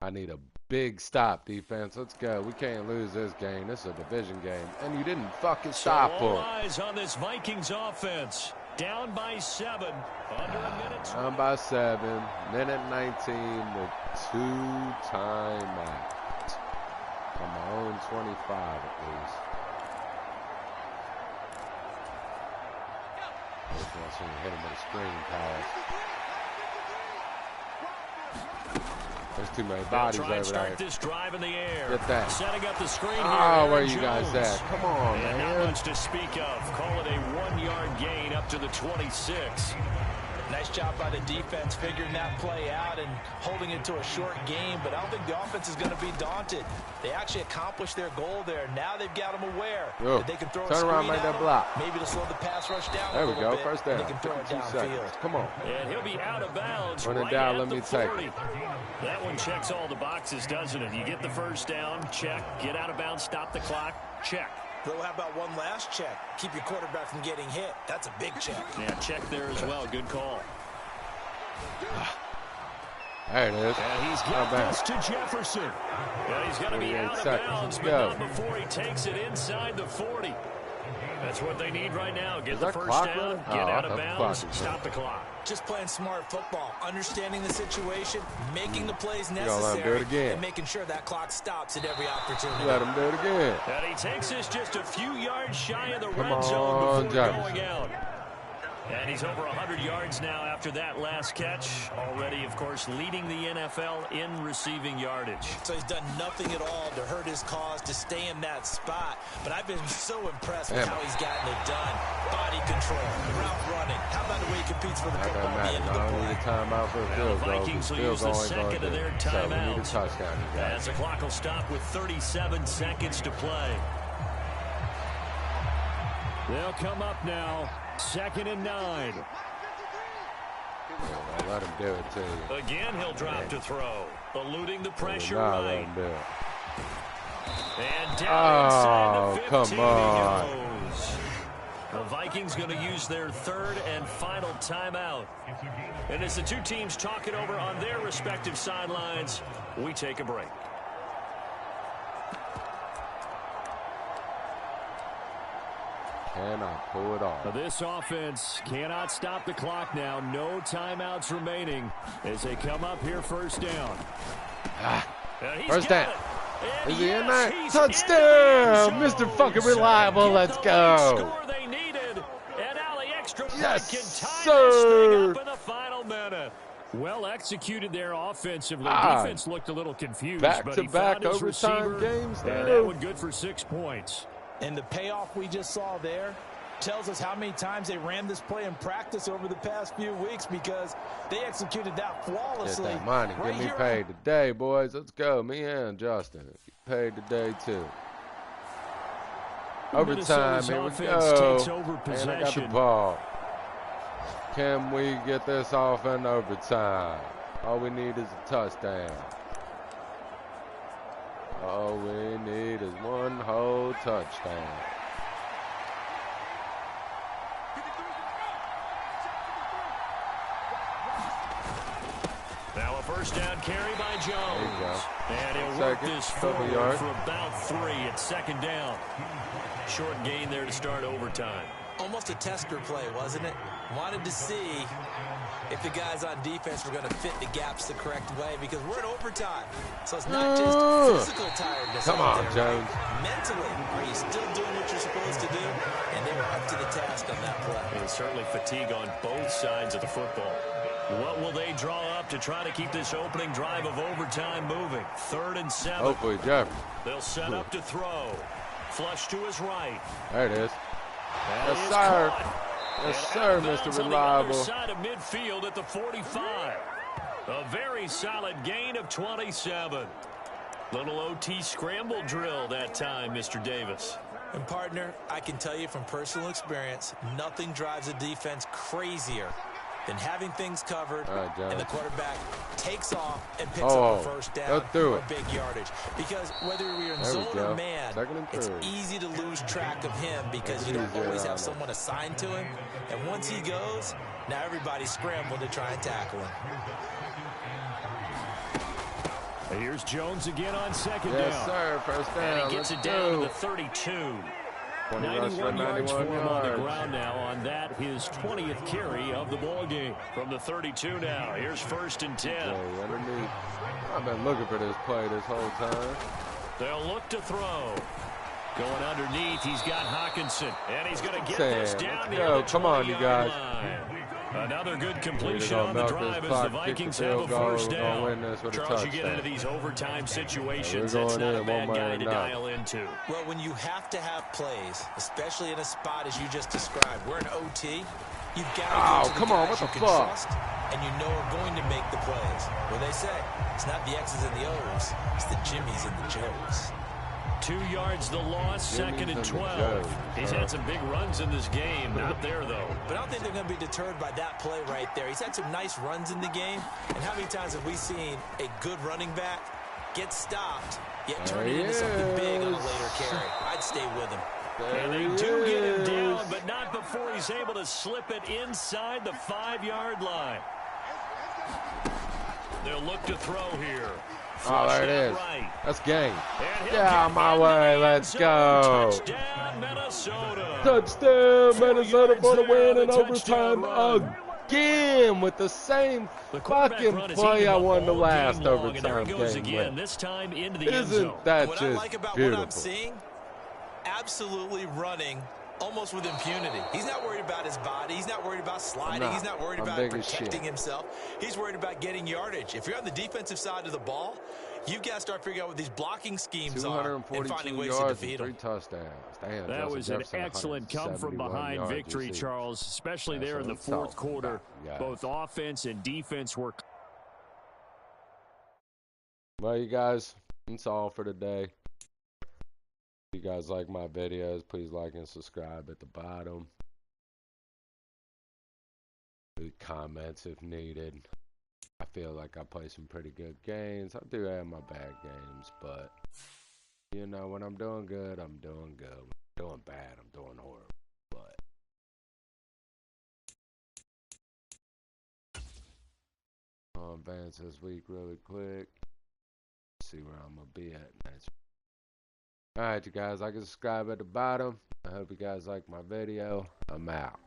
I need a big stop, defense. Let's go. We can't lose this game. This is a division game. And you didn't fucking stop all them. eyes on this Vikings offense. Down by 7. Under a minute. Down by 7. Minute 19 with 2 timeouts. On my own 25 at least. I just want to see him hit him with a screen pass. There's too many bodies Try and over start there. this drive in the air. Get that. Setting up the screen here. Oh, where Aaron you guys Jones. at? Come on, And not man. much to speak of. Call it a 1-yard gain up to the 26. Nice job by the defense figuring that play out and holding it to a short game, but I don't think the offense is going to be daunted. They actually accomplished their goal there. Now they've got them aware that they can throw a Turn screen around, make at that them, block. maybe to slow the pass rush down There a we little go. bit, First and down. they can throw it 52 seconds. downfield. Come on. And he'll be out of bounds When in right doubt, at let the me take 40. it. That one checks all the boxes, doesn't it? You get the first down, check. Get out of bounds, stop the clock, check. Though, how about one last check? Keep your quarterback from getting hit. That's a big check. Yeah, check there as well. Good call. There it is. And he's Not got bad. this to Jefferson. And he's going to be 48 out of seconds. bounds, Let's but go. not before he takes it inside the 40. That's what they need right now. Get Is the that first clock down, running? get Oh, out I of thought the bounds, clock was stop the clock. Just playing smart football, understanding the situation, making the plays gonna let him do necessary, it again. and making sure that clock stops at every opportunity. Let him do it again. And he takes us just a few yards shy of the Come red zone on, before Jefferson. going out. And he's over 100 yards now after that last catch. Already, of course, leading the NFL in receiving yardage. So he's done nothing at all to hurt his cause, to stay in that spot. But I've been so impressed with how he's gotten it done. Body control, route running. How about the way he competes for the That football doesn't at the end of matter. the I don't need a play? timeout for a Now field the goal. Vikings will Field use the goal ain't second gonna of do their it. So we need a timeouts. touchdown, you guys. As the clock will stop with 37 seconds to play. They'll come up now. 2nd and 9. Yeah, let him do it to you. Again, he'll drop to throw. Eluding the pressure Nah, let right. him do it. And down inside the 15 come on. he goes. The Vikings going to use their 3rd and final timeout. And as the two teams talk it over on their respective sidelines, we take a break. Cannot pull it off. This offense cannot stop the clock now. No timeouts remaining as they come up here 1st down. And he's First got down. it. And Is he in yes, there? he's Touchdown! in the end Mr. Fucking zone. Reliable, Get let's the go. lead score they needed. And now the extra point Yes, can tie sir. this thing up in the final minute. Well executed there offensively. Ah. Defense looked a little confused, but he Back-to-back found his overtime receiver, games, and that though. one good for 6 points. And the payoff we just saw there tells us how many times they ran this play in practice over the past few weeks, because they executed that Get flawlessly. that money. Right Get me here paid today, boys. Let's go. Me and Justin. Get paid today, too. Overtime. Minnesota's Here we offense go. takes over And I got the possession. ball. Can we get this off in overtime? All we need is a touchdown. All we need is one whole touchdown. Now a first down carry by Jones. There you go. And he'll work this forward for about 3 at second down. Short gain there to start overtime. Almost a tester play, wasn't it? Wanted to see if the guys on defense were going to fit the gaps the correct way, because we're in overtime. So it's not just physical tiredness. Come on, Jones. Mentally, are you still doing what you're supposed to do? And they were up to the task on that play. And certainly fatigue on both sides of the football. What will they draw up to try to keep this opening drive of overtime moving? 3rd and 7. Hopefully, Jeff. They'll set up to throw. Flush to his right. There it is. That Yes, is sir. caught. Yes, And sir, out of bounds Mr. on the other Reliable. side of midfield at the 45. A very solid gain of 27. Little OT scramble drill that time, Mr. Davis. And, partner, I can tell you from personal experience, nothing drives a defense crazier than having things covered, and the quarterback takes off and picks up a first down or big yardage. Because whether we're in zone or man, it's easy to lose track of him because you don't always have someone assigned to him. And once he goes, now everybody's scrambling to try and tackle him. And here's Jones again on second down. Yes, sir. First down. And he gets it down to the 32. 91 yards for him on the ground now on that, his 20th carry of the ball game. From the 32 now, here's 1st and 10. Underneath. I've been looking for this play this whole time. They'll look to throw. Going underneath, he's got Hawkinson, and he's going to get this down near the 20-yard line. Another good completion on the drive as the Vikings have a first down. Charles, you get into these overtime situations, that's not a bad guy to dial into. Well, when you have to have plays, especially in a spot as you just described, we're in OT, you've got to go to the guys you can trust and you know are going to make the plays. Well, they say, it's not the X's and the O's, it's the Jimmies and the Joes. 2 yards the loss, 2nd and 12. He's had some big runs in this game. Not there, though. But I don't think they're going to be deterred by that play right there. He's had some nice runs in the game. And how many times have we seen a good running back get stopped, yet turn it into something big on a later carry? I'd stay with him. And they do get him down, but not before he's able to slip it inside the 5-yard line. They'll look to throw here. Oh, there it is. That's game. Get out of my way. Let's go. Touchdown, Minnesota. Touchdown, Minnesota for the win in overtime again with the same fucking play I won the last overtime game. This time into the end zone. Isn't that what just I like about beautiful? What I'm seeing, absolutely running almost with impunity. He's not worried about his body. He's not worried about sliding. He's not worried about protecting himself. He's worried about getting yardage. If you're on the defensive side of the ball, you've got to start figuring out what these blocking schemes are and finding ways to defeat them. 3 touchdowns. Damn, that was an excellent come-from-behind victory, Charles, especially there in the 4th quarter. Both offense and defense were. Well, you guys, that's all for today. If you guys like my videos, please like and subscribe at the bottom. Leave comments if needed. I feel like I play some pretty good games. I do have my bad games, but you know, when I'm doing good, I'm doing good. When I'm doing bad, I'm doing horrible. But I'll advance this week really quick. See where I'm gonna be at next. Alright, you guys, like and subscribe at the bottom. I hope you guys like my video. I'm out.